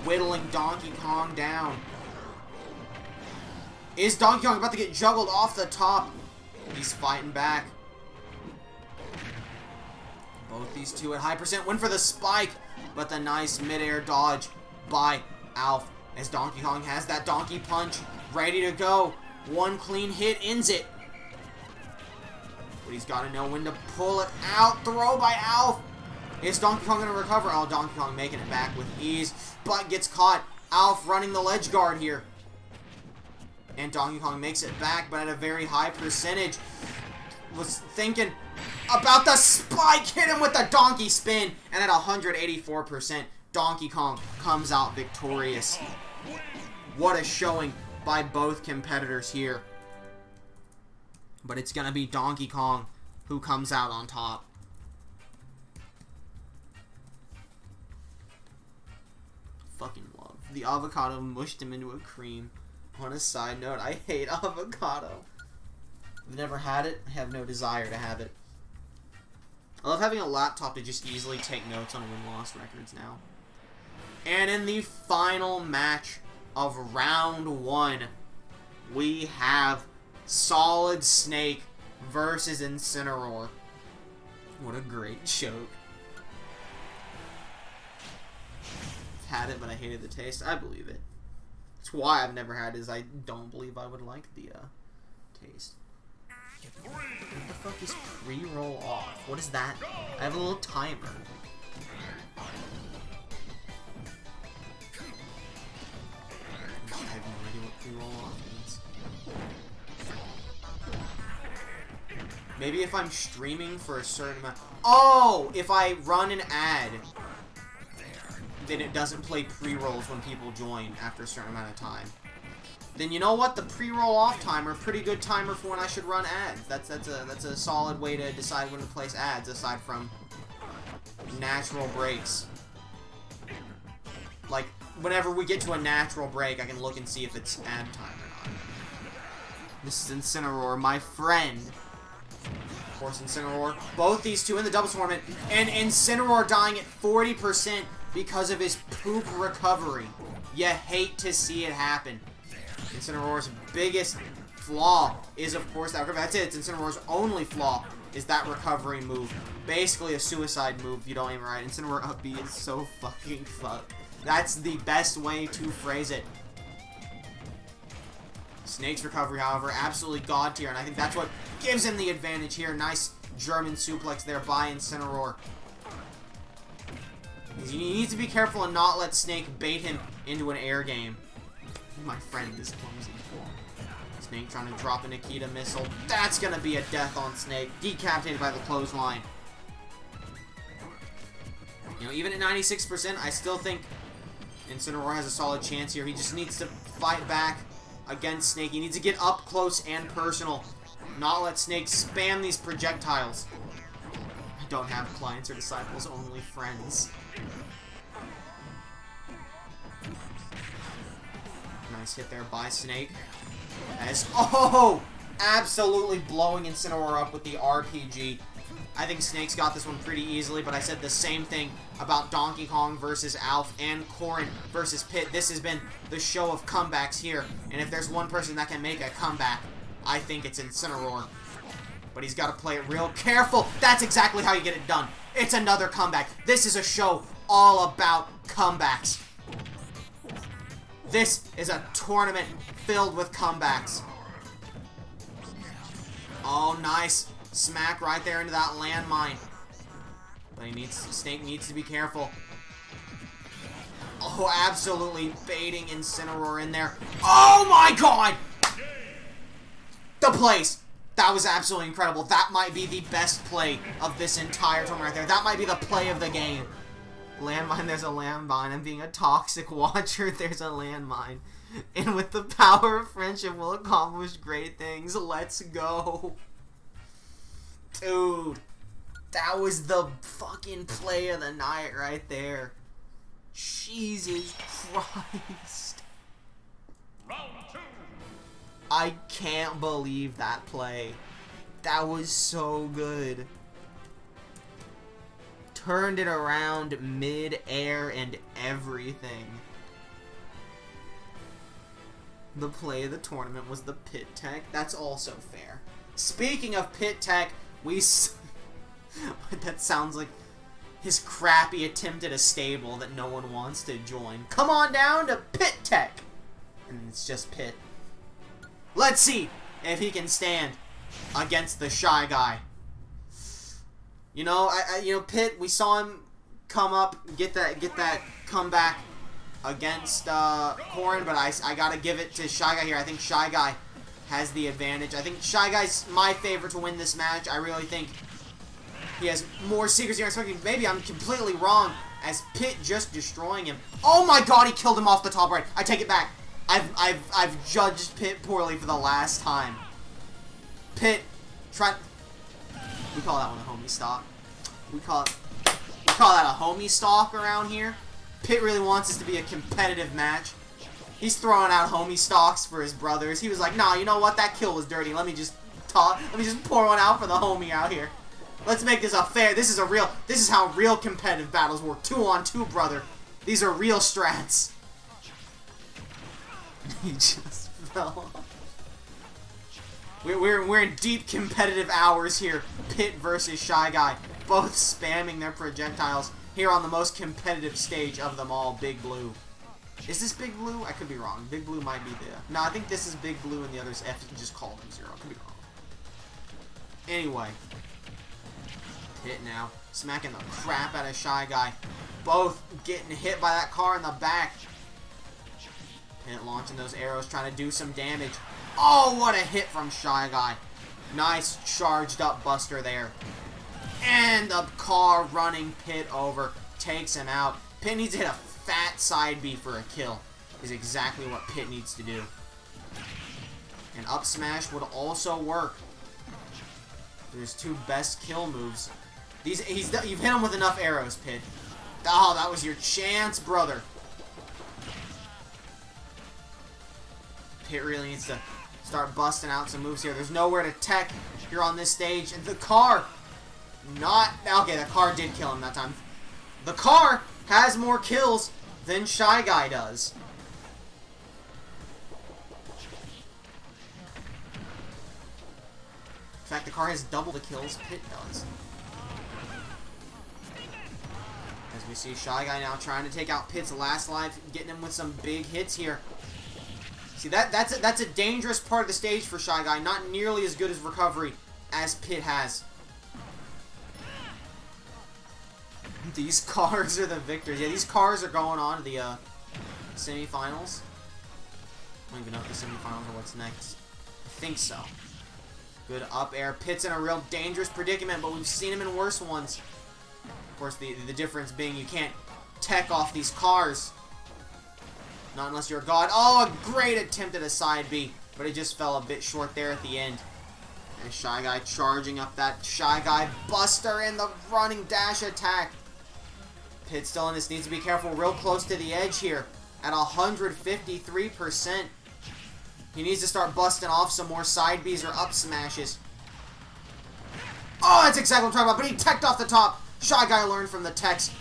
whittling Donkey Kong down. Is Donkey Kong about to get juggled off the top? He's fighting back. Both these two at high percent win for the spike, but the nice midair dodge by Alf as Donkey Kong has that donkey punch ready to go. One clean hit ends it. But he's got to know when to pull it out. Throw by Alf. Is Donkey Kong going to recover? Oh, Donkey Kong making it back with ease, but gets caught. Alf running the ledge guard here. And Donkey Kong makes it back, but at a very high percentage. Was thinking about the spike. Hit him with the donkey spin. And at 184%, Donkey Kong comes out victorious. What a showing by both competitors here. But it's going to be Donkey Kong who comes out on top. Fucking love. The avocado mushed him into a cream. On a side note, I hate avocado. I've never had it. I have no desire to have it. I love having a laptop to just easily take notes on win-loss records now. And in the final match of round 1, we have Solid Snake versus Incineroar. What a great joke. I've had it, but I hated the taste. I believe it. That's why I've never had it, is I don't believe I would like the taste. What the fuck is pre-roll off? What is that? I have a little timer. I have no idea what pre-roll off means. Maybe if I'm streaming for a certain amount... Oh! If I run an ad, then it doesn't play pre-rolls when people join after a certain amount of time. Then you know what? The pre-roll off timer, pretty good timer for when I should run ads. That's a solid way to decide when to place ads, aside from natural breaks. Like, whenever we get to a natural break, I can look and see if it's ad time or not. This is Incineroar, my friend. Of course, Incineroar. Both these two in the doubles tournament, and Incineroar dying at 40% because of his poop recovery. You hate to see it happen. Incineroar's biggest flaw is, of course, that recovery. That's it. It's Incineroar's only flaw is that recovery move. Basically a suicide move if you don't aim right. Incineroar up B is so fucking fucked. That's the best way to phrase it. Snake's recovery, however, absolutely god tier, and I think that's what gives him the advantage here. Nice German suplex there by Incineroar. He needs to be careful and not let Snake bait him into an air game. My friend is clumsy. Snake trying to drop a Nikita missile. That's going to be a death on Snake. Decapitated by the clothesline. You know, even at 96%, I still think Incineroar has a solid chance here. He just needs to fight back against Snake. He needs to get up close and personal. Not let Snake spam these projectiles. I don't have clients or disciples, only friends. Nice hit there by Snake. As, oh! Absolutely blowing Incineroar up with the RPG. I think Snake's got this one pretty easily, but I said the same thing about Donkey Kong versus Alf and Corrin versus Pit. This has been the show of comebacks here, and if there's one person that can make a comeback, I think it's Incineroar. But he's got to play it real careful. That's exactly how you get it done. It's another comeback. This is a show all about comebacks. This is a tournament filled with comebacks. Oh, nice. Smack right there into that landmine. But Snake needs to be careful. Oh, absolutely baiting Incineroar in there. Oh my god! The plays. That was absolutely incredible. That might be the best play of this entire tournament right there. That might be the play of the game. Landmine, there's a landmine. And being a toxic watcher, there's a landmine. And with the power of friendship, we'll accomplish great things. Let's go. Dude, that was the fucking play of the night right there. Jesus Christ. Round 2. I can't believe that play. That was so good. Turned it around mid-air and everything. The play of the tournament was the Pit Tech. That's also fair. Speaking of Pit Tech, that sounds like his crappy attempt at a stable that no one wants to join. Come on down to Pit Tech! And it's just Pit. Let's see if he can stand against the Shy Guy. You know, Pit, we saw him come up, get that comeback against Corrin, but I gotta give it to Shy Guy here. I think Shy Guy has the advantage. I think Shy Guy's my favorite to win this match. I really think he has more secrets here. Maybe I'm completely wrong, as Pit just destroying him. Oh my god, he killed him off the top right. I take it back. I've judged Pit poorly for the last time. Pit, we call that one a homie stalk. We call that a homie stalk around here. Pit really wants this to be a competitive match. He's throwing out homie stalks for his brothers. He was like, nah, you know what? That kill was dirty. Let me just pour one out for the homie out here. Let's make this a fair. This is how real competitive battles work. 2-on-2, brother. These are real strats. He just fell off. We're in deep competitive hours here. Pit versus Shy Guy. Both spamming their projectiles here on the most competitive stage of them all, Big Blue. Is this Big Blue? I could be wrong. Big Blue might be the... No, I think this is Big Blue and the other's F. Just called him Zero. Could be wrong. Anyway. Pit now. Smacking the crap out of Shy Guy. Both getting hit by that car in the back. Pit launching those arrows, trying to do some damage. Oh, what a hit from Shy Guy. Nice charged up buster there. And the car running Pit over. Takes him out. Pit needs to hit a fat side B for a kill. Is exactly what Pit needs to do. And up smash would also work. There's two best kill moves. You've hit him with enough arrows, Pit. Oh, that was your chance, brother. Pit really needs to start busting out some moves here. There's nowhere to tech here on this stage. And the car, okay, the car did kill him that time. The car has more kills than Shy Guy does. In fact, the car has double the kills Pit does. As we see Shy Guy now trying to take out Pit's last life, getting him with some big hits here. See, that's a dangerous part of the stage for Shy Guy. Not nearly as good as recovery as Pit has. These cars are the victors. Yeah, these cars are going on to the semifinals. I don't even know if the semifinals or what's next. I think so. Good up air. Pit's in a real dangerous predicament, but we've seen him in worse ones. Of course, the difference being you can't tech off these cars. Not unless you're a god. Oh, a great attempt at a side B, but it just fell a bit short there at the end. And Shy Guy charging up that Shy Guy Buster in the running dash attack. Pit still in this, needs to be careful, real close to the edge here at 153%. He needs to start busting off some more side Bs or up smashes. Oh, that's exactly what I'm talking about, but he teched off the top. Shy Guy learned from the techs.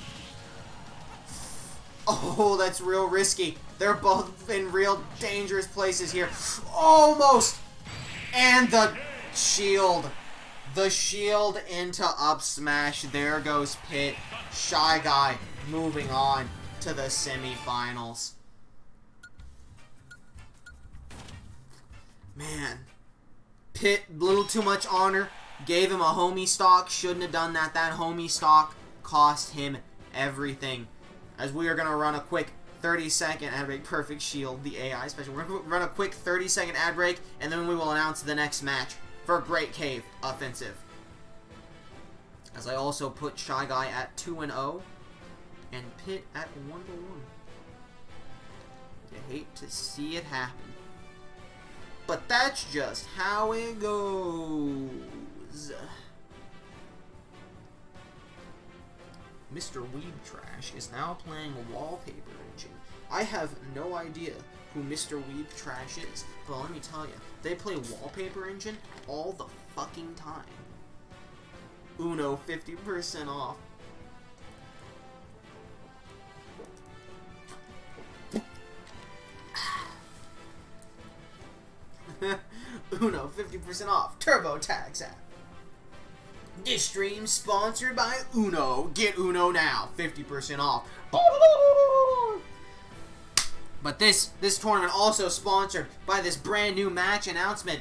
Oh, that's real risky. They're both in real dangerous places here. Almost! And the shield. The shield into up smash. There goes Pit. Shy Guy moving on to the semifinals. Man. Pit, little too much honor. Gave him a homie stock. Shouldn't have done that. That homie stock cost him everything. As we are going to run a quick 30-second ad break. Perfect shield, the AI special. We're going to run a quick 30-second ad break, and then we will announce the next match for Great Cave Offensive. As I also put Shy Guy at 2-0, and Pit at 1-1. You hate to see it happen. But that's just how it goes. Mr. Weeb Trash is now playing Wallpaper Engine. I have no idea who Mr. Weeb Trash is, but let me tell you, they play Wallpaper Engine all the fucking time. Uno 50% off. Uno 50% off. TurboTax app. This stream sponsored by Uno. Get Uno now. 50% off. But this tournament also sponsored by this brand new match announcement.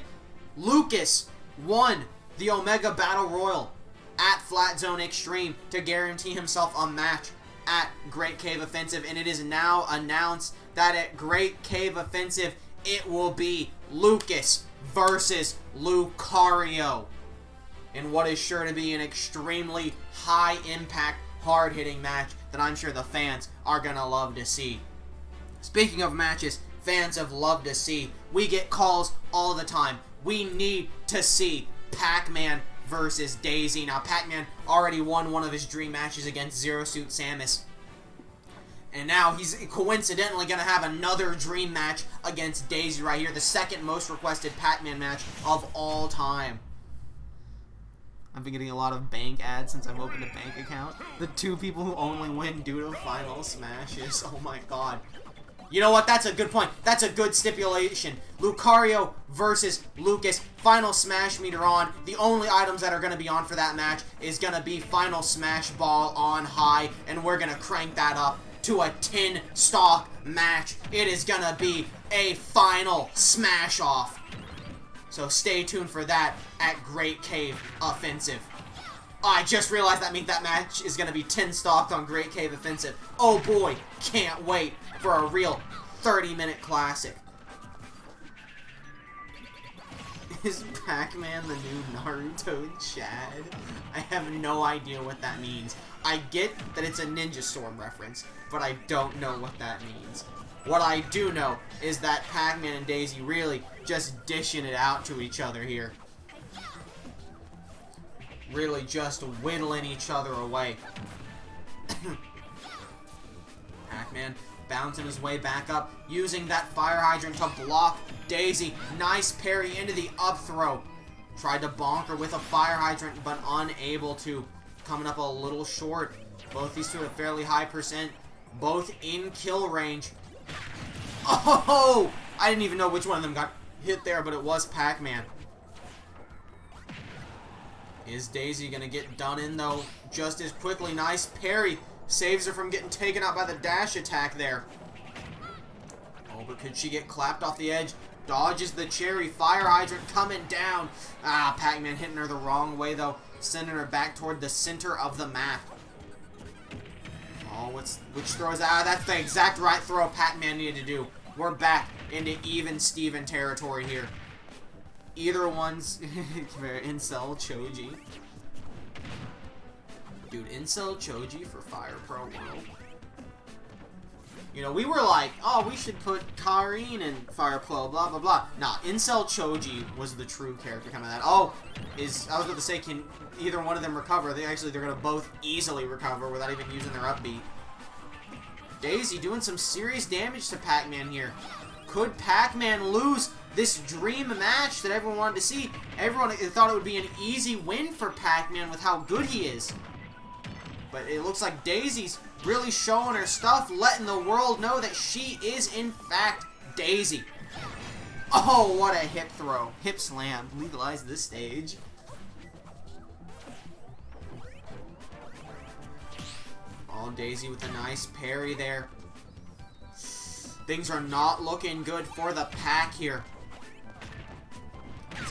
Lucas won the Omega Battle Royal at Flat Zone Extreme to guarantee himself a match at Great Cave Offensive, and it is now announced that at Great Cave Offensive it will be Lucas versus Lucario in what is sure to be an extremely high impact, hard hitting match that I'm sure the fans are gonna love to see. Speaking of matches fans have loved to see, we get calls all the time. We need to see PacMan versus Daisy. Now, PacMan already won one of his dream matches against Zero Suit Samus. And now he's coincidentally going to have another dream match against Daisy right here. The second most requested PacMan match of all time. I've been getting a lot of bank ads since I've opened a bank account. The two people who only win due to final smashes. Oh my god. You know what? That's a good point. That's a good stipulation. Lucario versus Lucas. Final Smash meter on. The only items that are going to be on for that match is going to be Final Smash Ball on high. And we're going to crank that up to a 10-stock match. It is going to be a final smash off. So stay tuned for that at Great Cave Offensive. I just realized that means that match is going to be 10 stocked on Great Cave Offensive. Oh boy, can't wait for a real 30-minute classic. Is PacMan the new Naruto Chad? I have no idea what that means. I get that it's a Ninja Storm reference, but I don't know what that means. What I do know is that PacMan and Daisy really just dishing it out to each other here. Really just whittling each other away. PacMan bouncing his way back up, using that fire hydrant to block Daisy. Nice parry into the up throw. Tried to bonk her with a fire hydrant, but unable to. Coming up a little short. Both these two at a fairly high percent. Both in kill range. Oh! I didn't even know which one of them got hit there, but it was PacMan. Is Daisy going to get done in, though, just as quickly? Nice parry. Saves her from getting taken out by the dash attack there. Oh but could she get clapped off the edge? Dodges the cherry. Fire hydrant coming down. Ah, PacMan hitting her the wrong way, though. Sending her back toward the center of the map. Oh, which throw is that? Ah, that's the exact right throw PacMan needed to do. We're back into even Steven territory here. Either one's... Incel Choji. Dude, Incel Choji for Fire Pro World. You know, we were like, oh, we should put Corrin in Fire Pro, blah, blah, blah. Nah, Incel Choji was the true character coming out. Oh, I was about to say, can either one of them recover? They're going to both easily recover without even using their upbeat. Daisy doing some serious damage to PacMan here. Could PacMan lose this dream match that everyone wanted to see? Everyone thought it would be an easy win for PacMan with how good he is. But it looks like Daisy's really showing her stuff, letting the world know that she is, in fact, Daisy. Oh, what a hip throw. Hip slam. Legalize this stage. Oh, Daisy with a nice parry there. Things are not looking good for the Pac here.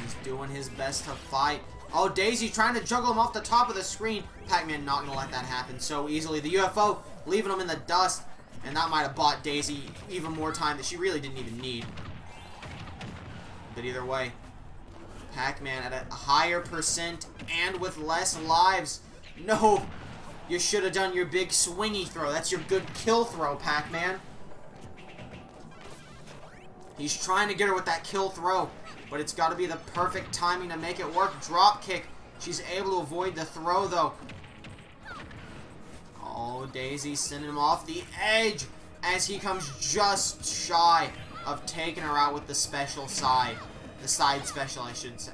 He's doing his best to fight. Oh, Daisy trying to juggle him off the top of the screen. PacMan not going to let that happen so easily. The UFO leaving him in the dust. And that might have bought Daisy even more time that she really didn't even need. But either way, PacMan at a higher percent and with less lives. No, you should have done your big swingy throw. That's your good kill throw, PacMan. He's trying to get her with that kill throw. But it's got to be the perfect timing to make it work. Drop kick. She's able to avoid the throw, though. Oh, Daisy sending him off the edge as he comes just shy of taking her out with the special side. The side special, I should say.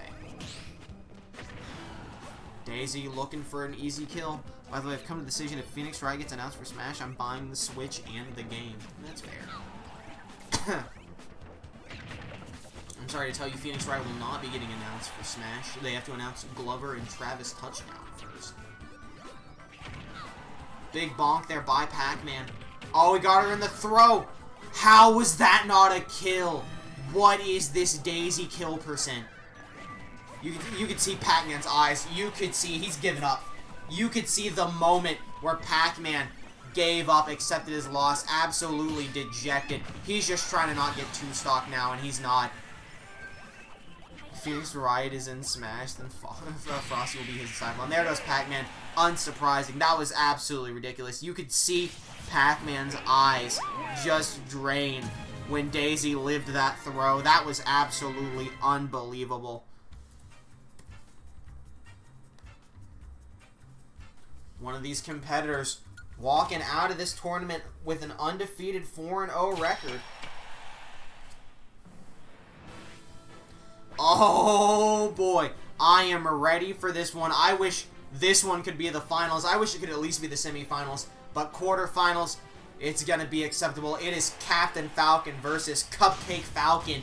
Daisy looking for an easy kill. By the way, I've come to the decision if Phoenix Wright gets announced for Smash, I'm buying the Switch and the game. That's fair. I'm sorry to tell you, Phoenix Wright will not be getting announced for Smash. They have to announce Glover and Travis Touchdown first. Big bonk there by PacMan. Oh, we got her in the throw. How was that not a kill? What is this Daisy kill percent? You could see PacMan's eyes. You could see he's given up. You could see the moment where PacMan gave up, accepted his loss, absolutely dejected. He's just trying to not get two-stock now, and he's not. Phoenix Wright is in Smash, then Frosty will be his disciple. And there goes PacMan. Unsurprising. That was absolutely ridiculous. You could see PacMan's eyes just drain when Daisy lived that throw. That was absolutely unbelievable. One of these competitors walking out of this tournament with an undefeated 4-0 record. Oh boy, I am ready for this one. I wish this one could be the finals. I wish it could at least be the semifinals, but quarterfinals, it's gonna be acceptable. It is Captain Falcon versus Cupcake Falcon.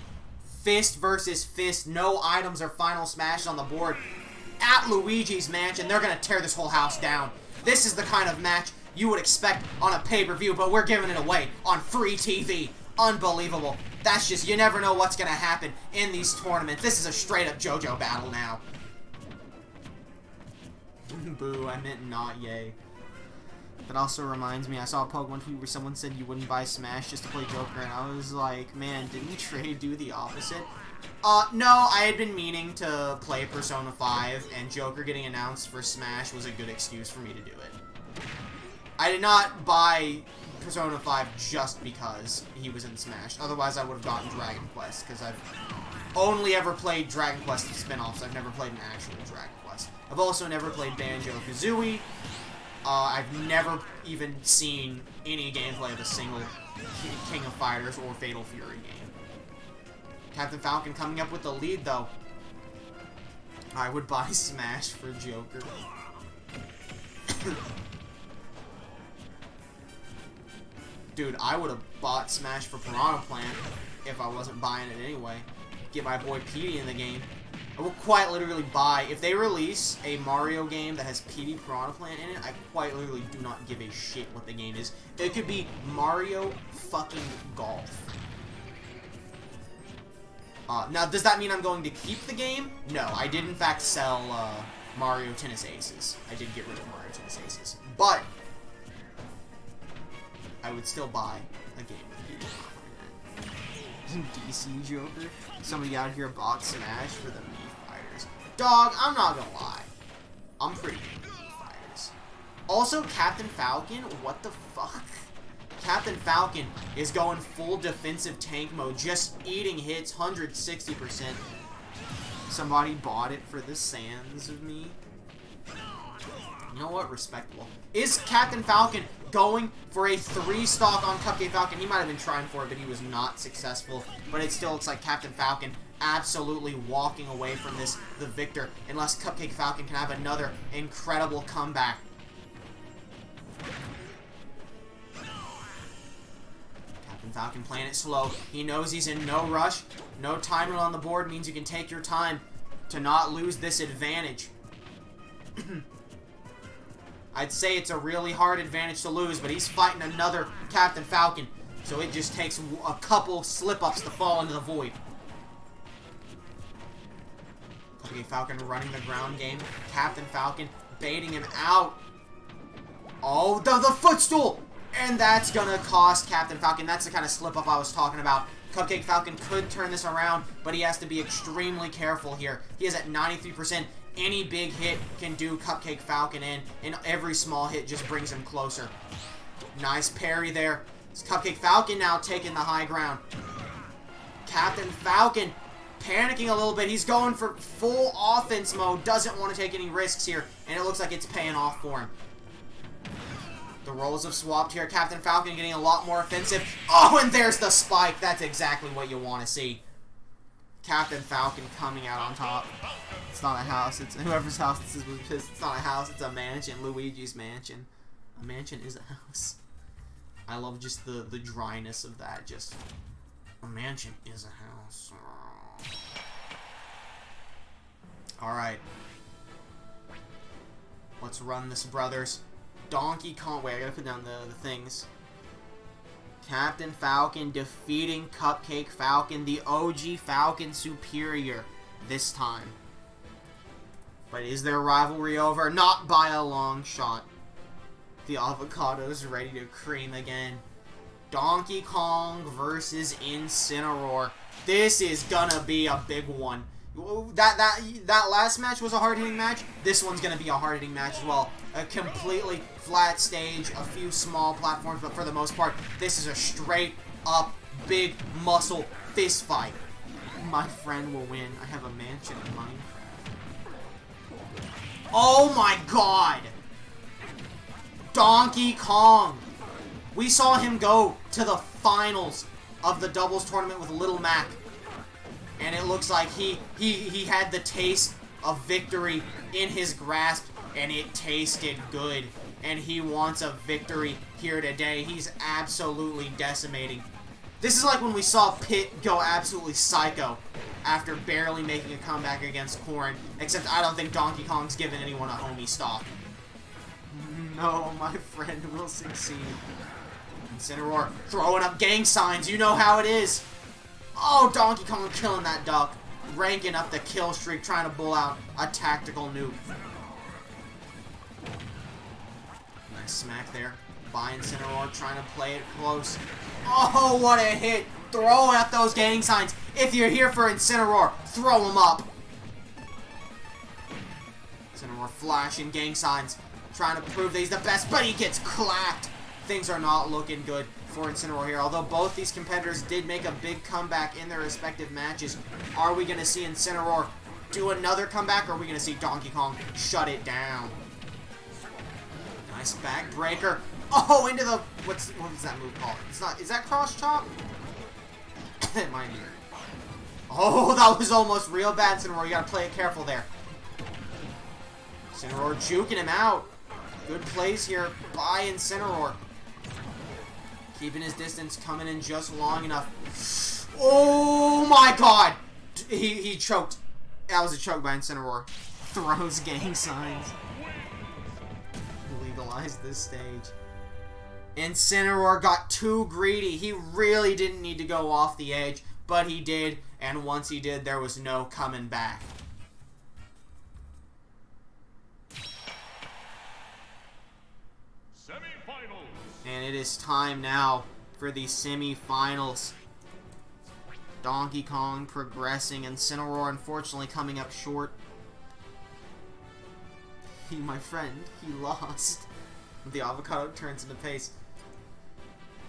Fist versus fist. No items or final smash on the board at Luigi's Mansion. They're gonna tear this whole house down. This is the kind of match you would expect on a pay-per-view, but we're giving it away on free TV. Unbelievable. That's just, you never know what's going to happen in these tournaments. This is a straight-up JoJo battle now. Boo, I meant not yay. That also reminds me, I saw a Pokemon tweet where someone said you wouldn't buy Smash just to play Joker, and I was like, man, didn't Trey do the opposite? No, I had been meaning to play Persona 5, and Joker getting announced for Smash was a good excuse for me to do it. I did not buy Persona 5 just because he was in Smash. Otherwise, I would have gotten Dragon Quest, because I've only ever played Dragon Quest spin-offs. I've never played an actual Dragon Quest. I've also never played Banjo-Kazooie. I've never even seen any gameplay of a single King of Fighters or Fatal Fury game. Captain Falcon coming up with the lead, though. I would buy Smash for Joker. Dude, I would have bought Smash for Piranha Plant if I wasn't buying it anyway. Get my boy Petey in the game. I will quite literally buy, if they release a Mario game that has Petey Piranha Plant in it, I quite literally do not give a shit what the game is. It could be Mario fucking Golf. Now, does that mean I'm going to keep the game? No, I did in fact sell Mario Tennis Aces. I did get rid of Mario Tennis Aces. But I would still buy a game with Pichu. DC Joker? Somebody out here bought Smash for the Mii Fighters. Dog, I'm not gonna lie. I'm pretty good at Mii Fighters. Also, Captain Falcon, what the fuck? Captain Falcon is going full defensive tank mode, just eating hits, 160%. Somebody bought it for the sands of me. You know what? Respectable. Is Captain Falcon going for a 3-stock on Cupcake Falcon? He might have been trying for it, but he was not successful. But it still looks like Captain Falcon absolutely walking away from this, the victor, unless Cupcake Falcon can have another incredible comeback. Captain Falcon playing it slow. He knows he's in no rush. No time on the board means you can take your time to not lose this advantage. I'd say it's a really hard advantage to lose, but he's fighting another Captain Falcon, so it just takes a couple slip-ups to fall into the void. Cupcake Falcon running the ground game. Captain Falcon baiting him out. Oh, the footstool! And that's gonna cost Captain Falcon. That's the kind of slip-up I was talking about. Cupcake Falcon could turn this around, but he has to be extremely careful here. He is at 93%. Any big hit can do Cupcake Falcon in, and every small hit just brings him closer. Nice parry there. It's Cupcake Falcon now taking the high ground. Captain Falcon panicking a little bit. He's going for full offense mode. Doesn't want to take any risks here, and it looks like it's paying off for him. The roles have swapped here. Captain Falcon getting a lot more offensive. Oh, and there's the spike. That's exactly what you want to see. Captain Falcon coming out on top. It's not a house. It's whoever's house this is was pissed. It's not a house. It's a mansion. Luigi's mansion. A mansion is a house. I love just the dryness of that. Just a mansion is a house. All right. Let's run this, brothers. Donkey Kong. Wait, I gotta put down the things. Captain Falcon defeating Cupcake Falcon, the OG Falcon superior this time. But is their rivalry over? Not by a long shot. The avocado's ready to cream again. Donkey Kong versus Incineroar. This is gonna be a big one. That last match was a hard-hitting match. This one's gonna be a hard-hitting match as well. A completely flat stage, a few small platforms, but for the most part, this is a straight-up, big muscle fist fight. My friend will win. I have a mansion in Minecraft. Oh my god! Donkey Kong! We saw him go to the finals of the doubles tournament with Little Mac. And it looks like he had the taste of victory in his grasp, and it tasted good. And he wants a victory here today. He's absolutely decimating. This is like when we saw Pit go absolutely psycho after barely making a comeback against Corrin. Except I don't think Donkey Kong's given anyone a homie stock. No, my friend will succeed. Incineroar throwing up gang signs. You know how it is. Oh, Donkey Kong killing that duck. Ranking up the kill streak, trying to pull out a tactical nuke. Nice smack there by Incineroar, trying to play it close. Oh, what a hit. Throw up those gang signs. If you're here for Incineroar, throw them up. Incineroar flashing gang signs, trying to prove that he's the best, but he gets clapped. Things are not looking good for Incineroar here. Although both these competitors did make a big comeback in their respective matches, are we going to see Incineroar do another comeback, or are we going to see Donkey Kong shut it down? Nice backbreaker. Oh, into the... what is that move called? It's not... is that cross chop? It might be. Oh, that was almost real bad, Incineroar. You got to play it careful there. Incineroar juking him out. Good plays here by Incineroar. Keeping his distance, coming in just long enough. Oh my god! He choked. That was a choke by Incineroar. Throws gang signs. Legalized this stage. Incineroar got too greedy. He really didn't need to go off the edge, but he did, and once he did, there was no coming back. Semi-finals. And it is time now for the semi-finals. Donkey Kong progressing, and Cinnamoroar unfortunately coming up short. My friend, he lost. The avocado turns into paste.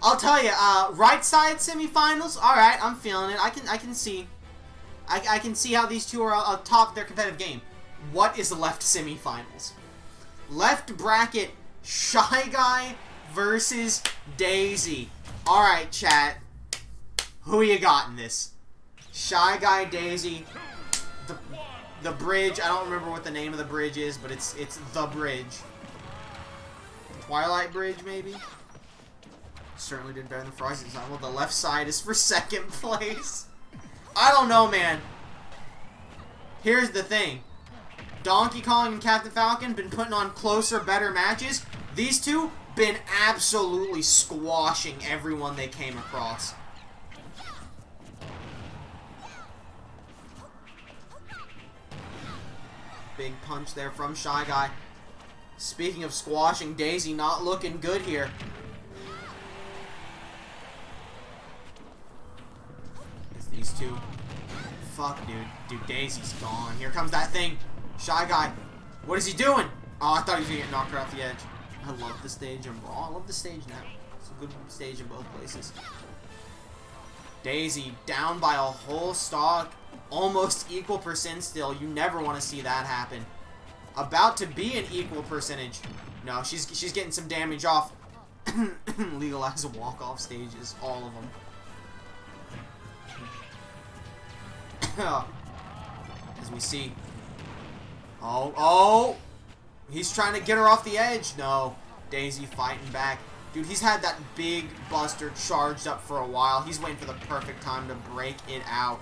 I'll tell you, right side semifinals. All right, I'm feeling it. I can see how these two are atop their competitive game. What is left semifinals? Left bracket, Shy Guy versus Daisy. All right, chat. Who you got in this? Shy Guy, Daisy. The bridge. I don't remember what the name of the bridge is, but it's the bridge. Twilight Bridge, maybe? Certainly did better than Frosty's design. Well, the left side is for second place. I don't know, man. Here's the thing. Donkey Kong and Captain Falcon been putting on closer, better matches. These two been absolutely squashing everyone they came across. Big punch there from Shy Guy. Speaking of squashing, Daisy not looking good here. It's these two. Fuck, dude. Dude, Daisy's gone. Here comes that thing. Shy Guy. What is he doing? Oh, I thought he was going to get knocked right off the edge. I love the stage in Raw. I love the stage now. It's a good stage in both places. Daisy down by a whole stock. Almost equal percent still. You never want to see that happen. About to be an equal percentage. No, she's getting some damage off. Legalize walk-off stages. All of them. As we see. Oh. He's trying to get her off the edge. No. Daisy fighting back. Dude, he's had that big buster charged up for a while. He's waiting for the perfect time to break it out.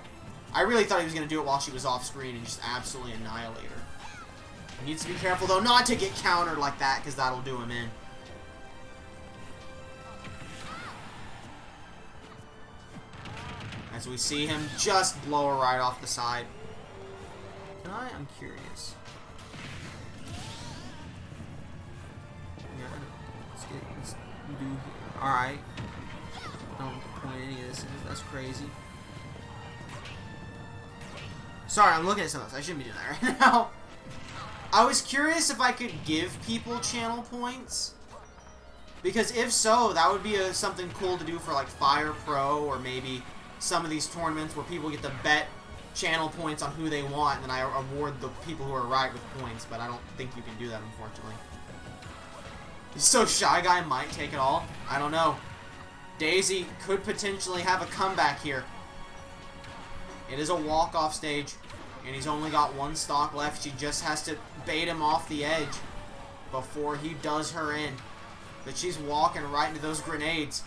I really thought he was going to do it while she was off screen and just absolutely annihilate her. He needs to be careful, though, not to get countered like that, because that'll do him in. As we see him just blow her right off the side. Can I? I'm curious. Yeah, let's do here. Alright. Don't point any of this in. That's crazy. Sorry, I'm looking at something else. I shouldn't be doing that right now. I was curious if I could give people channel points. Because if so, that would be something cool to do for like Fire Pro or maybe some of these tournaments where people get to bet channel points on who they want and then I award the people who are right with points. But I don't think you can do that, unfortunately. So Shy Guy might take it all. I don't know. Daisy could potentially have a comeback here. It is a walk-off stage, and he's only got one stock left. She just has to bait him off the edge before he does her in. But she's walking right into those grenades.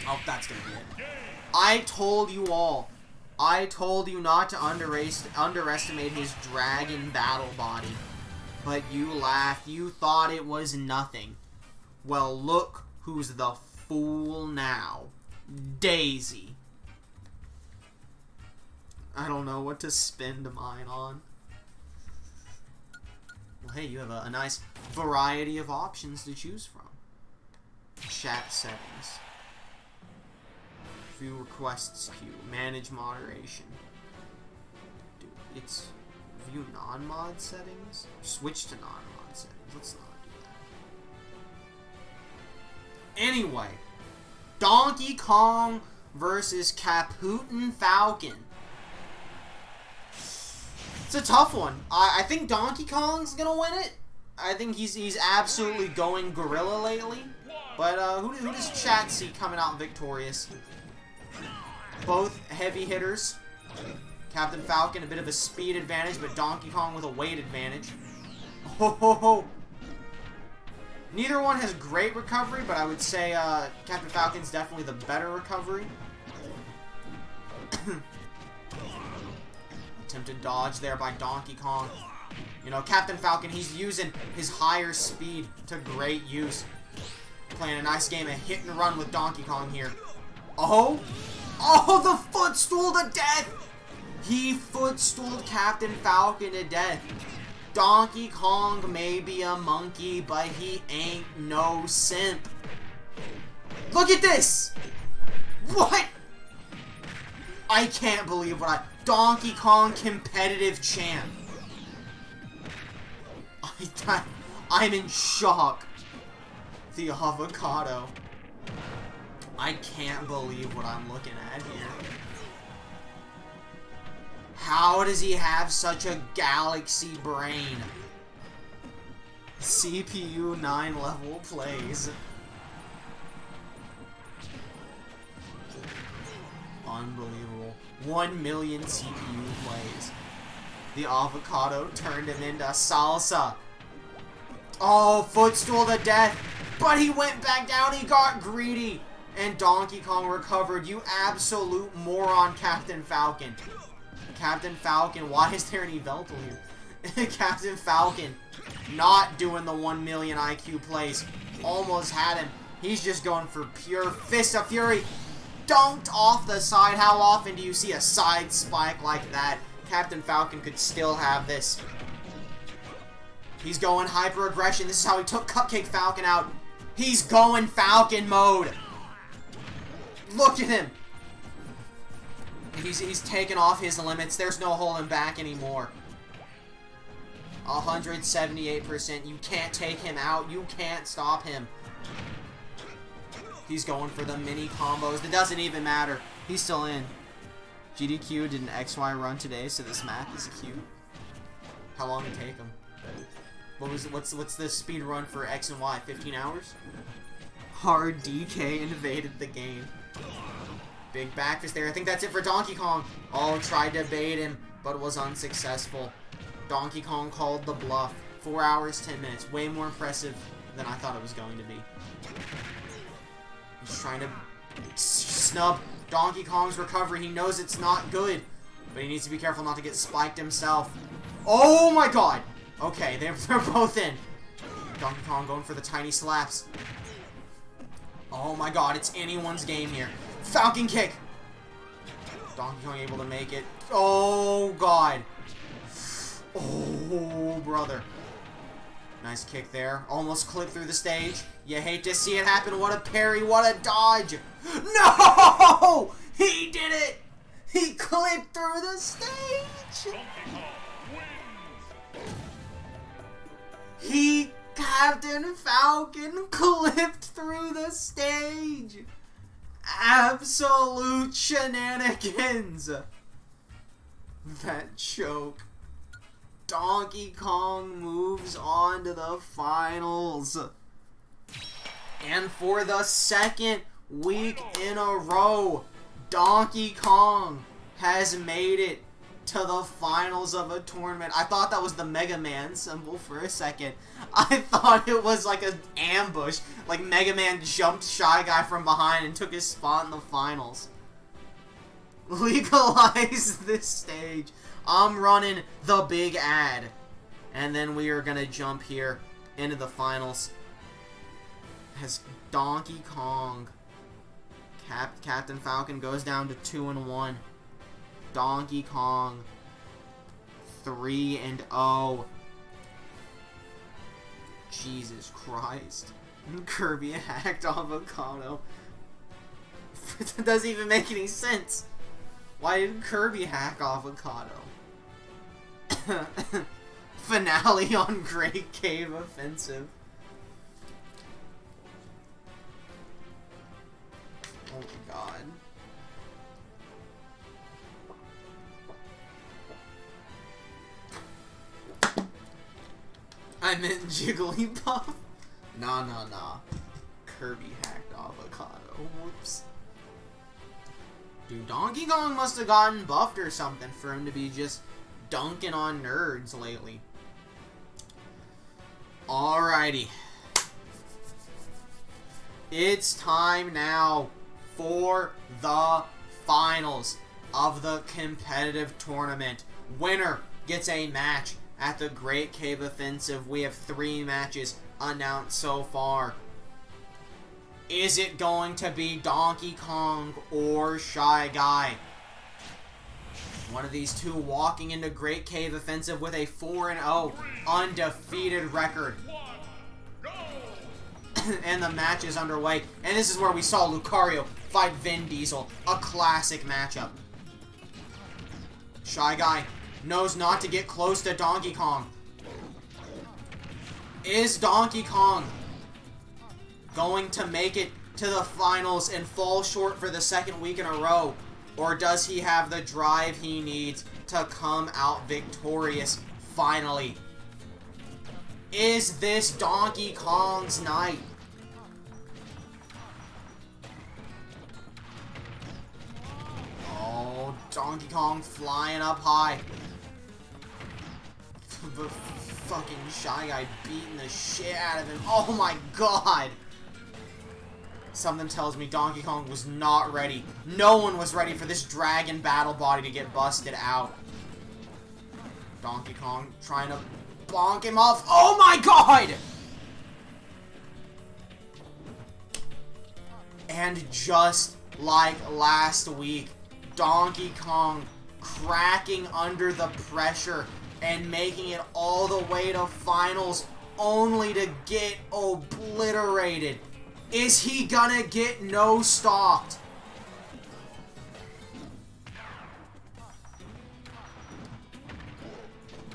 Oh, that's going to be it. I told you all. I told you not to underestimate his dragon battle body. But you laughed. You thought it was nothing. Well, look who's the fool now. Daisy. I don't know what to spend mine on. Well, hey, you have a nice variety of options to choose from. Chat settings. View requests queue. Manage moderation. Dude, it's view non-mod settings. Switch to non-mod settings. Let's not do that. Anyway, Donkey Kong versus Captain Falcon. It's a tough one. I think Donkey Kong's gonna win it. I think he's absolutely going gorilla lately. But who does chat see coming out victorious? Both heavy hitters. Captain Falcon a bit of a speed advantage, but Donkey Kong with a weight advantage. Ho ho ho! Neither one has great recovery, but I would say Captain Falcon's definitely the better recovery. Attempted dodge there by Donkey Kong. You know, Captain Falcon, he's using his higher speed to great use. Playing a nice game of hit and run with Donkey Kong here. Oh! Oh, the footstool to death! He footstooled Captain Falcon to death. Donkey Kong may be a monkey, but he ain't no simp. Look at this! What? I can't believe what Donkey Kong competitive champ. I'm in shock. The avocado. I can't believe what I'm looking at here. How does he have such a galaxy brain? CPU 9 level plays. Unbelievable. 1 million CPU plays. The avocado turned him into salsa. Oh, footstool to death. But he went back down. He got greedy. And Donkey Kong recovered. You absolute moron, Captain Falcon. Captain Falcon, why is there an Eveltal here? Captain Falcon, not doing the 1 million IQ plays. Almost had him. He's just going for pure Fist of Fury. Dunked off the side. How often do you see a side spike like that? Captain Falcon could still have this. He's going hyper aggression. This is how he took Cupcake Falcon out. He's going Falcon mode. Look at him. He's taken off his limits. There's no holding back anymore. 178%. You can't take him out. You can't stop him. He's going for the mini combos. It doesn't even matter. He's still in. GDQ did an XY run today, so this map is cute. How long did it take him? What's the speed run for X and Y? 15 hours? Hard DK invaded the game. Big back fist there. I think that's it for Donkey Kong. Oh, tried to bait him, but was unsuccessful. Donkey Kong called the bluff. 4 hours, 10 minutes. Way more impressive than I thought it was going to be. He's trying to snub Donkey Kong's recovery. He knows it's not good, but he needs to be careful not to get spiked himself. Oh my god! Okay, they're both in. Donkey Kong going for the tiny slaps. Oh my god, it's anyone's game here. Falcon kick! Donkey Kong able to make it. Oh god. Oh, brother. Nice kick there. Almost clipped through the stage. You hate to see it happen. What a parry. What a dodge. No! He did it! He clipped through the stage! Captain Falcon clipped through the stage! Absolute shenanigans! That choke. Donkey Kong moves on to the finals. And for the second week in a row, Donkey Kong has made it to the finals of a tournament. I thought that was the Mega Man symbol for a second. I thought it was like an ambush. Like Mega Man jumped Shy Guy from behind and took his spot in the finals. Legalize this stage. I'm running the big ad. And then we are going to jump here into the finals. As Donkey Kong. Captain Falcon goes down to 2-1. Donkey Kong 3-0. Jesus Christ. Kirby hacked avocado. That doesn't even make any sense. Why did Kirby hack avocado? Finale on Great Cave Offensive. Oh my god. I meant Jigglypuff. Nah. Kirby hacked avocado. Whoops. Dude, Donkey Kong must have gotten buffed or something for him to be just dunking on nerds lately. Alrighty. It's time now for the finals of the competitive tournament. Winner gets a match at the Great Cave Offensive. We have 3 matches announced so far. Is it going to be Donkey Kong or Shy Guy? One of these two walking into Great Cave Offensive with a 4-0 undefeated record. And the match is underway. And this is where we saw Lucario fight Vin Diesel. A classic matchup. Shy Guy knows not to get close to Donkey Kong. Is Donkey Kong going to make it to the finals and fall short for the second week in a row? Or does he have the drive he needs to come out victorious finally? Is this Donkey Kong's night? Oh, Donkey Kong flying up high. The fucking Shy Guy beating the shit out of him. Oh my god! Something tells me Donkey Kong was not ready. No one was ready for this dragon battle body to get busted out. Donkey Kong trying to bonk him off. Oh my god! And just like last week, Donkey Kong cracking under the pressure and making it all the way to finals only to get obliterated. Is he gonna get no-stalked?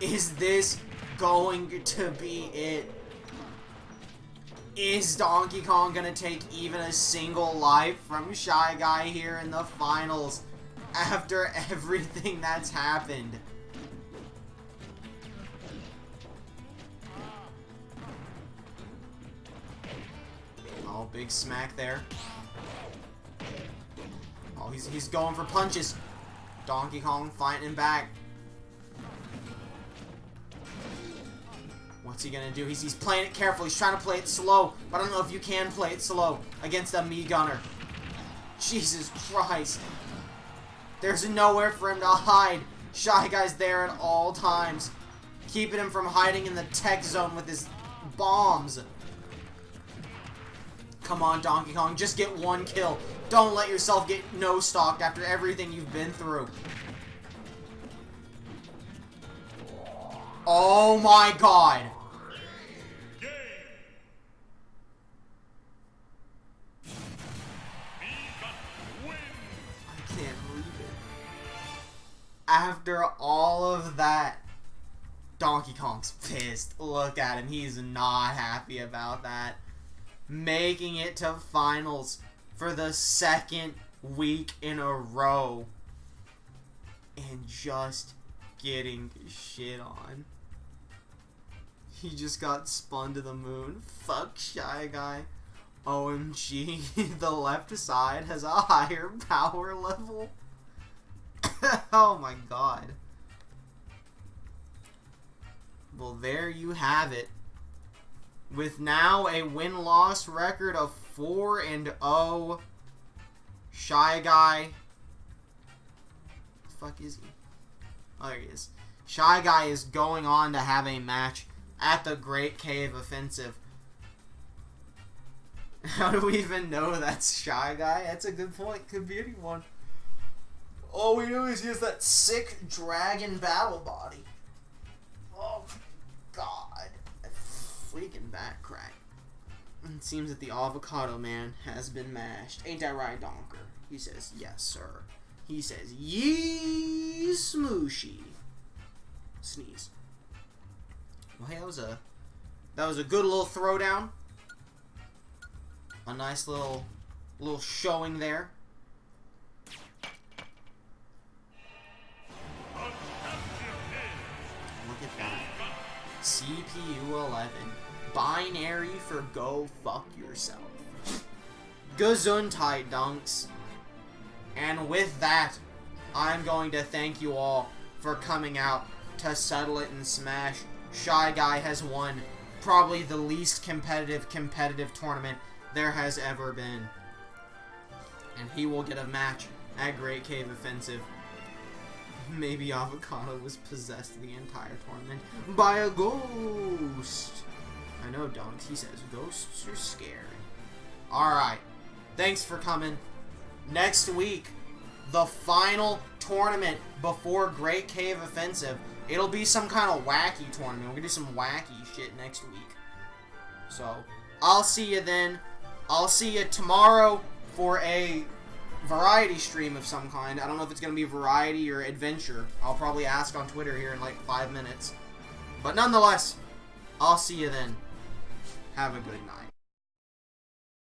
Is this going to be it? Is Donkey Kong gonna take even a single life from Shy Guy here in the finals after everything that's happened? Oh, big smack there. Oh, he's going for punches. Donkey Kong fighting back. What's he gonna do? He's playing it carefully. He's trying to play it slow, but I don't know if you can play it slow against a Mii Gunner. Jesus Christ. There's nowhere for him to hide. Shy Guy's there at all times, keeping him from hiding in the tech zone with his bombs. Come on, Donkey Kong, just get one kill. Don't let yourself get no-stalked after everything you've been through. Oh my god. I can't believe it. After all of that, Donkey Kong's pissed. Look at him, he's not happy about that. Making it to finals for the second week in a row. And just getting shit on. He just got spun to the moon. Fuck Shy Guy. OMG, the left side has a higher power level. Oh my god. Well, there you have it. With now a win-loss record of 4-0, Shy Guy. The fuck is he? Oh, there he is. Shy Guy is going on to have a match at the Great Cave Offensive. How do we even know that's Shy Guy? That's a good point. Could be anyone. All we know is he has that sick dragon battle body. Oh my god. Freaking back crack. It seems that the avocado man has been mashed. Ain't that right, Donker? He says, yes, sir. He says, yee smooshy. Sneeze. Well, hey, that was a good little throwdown. A nice little showing there. Look at that. CPU 11. Binary for go fuck yourself. Gesundheit, dunks. And with that, I'm going to thank you all for coming out to settle it in Smash. Shy Guy has won probably the least competitive tournament there has ever been. And he will get a match at Great Cave Offensive. Maybe Avocado was possessed the entire tournament by a ghost. I know, don't. He says ghosts are scary. Alright. Thanks for coming. Next week, the final tournament before Great Cave Offensive. It'll be some kind of wacky tournament. We're gonna do some wacky shit next week. So, I'll see you then. I'll see you tomorrow for a variety stream of some kind. I don't know if it's gonna be variety or adventure. I'll probably ask on Twitter here in like 5 minutes. But nonetheless, I'll see you then. Have a good night.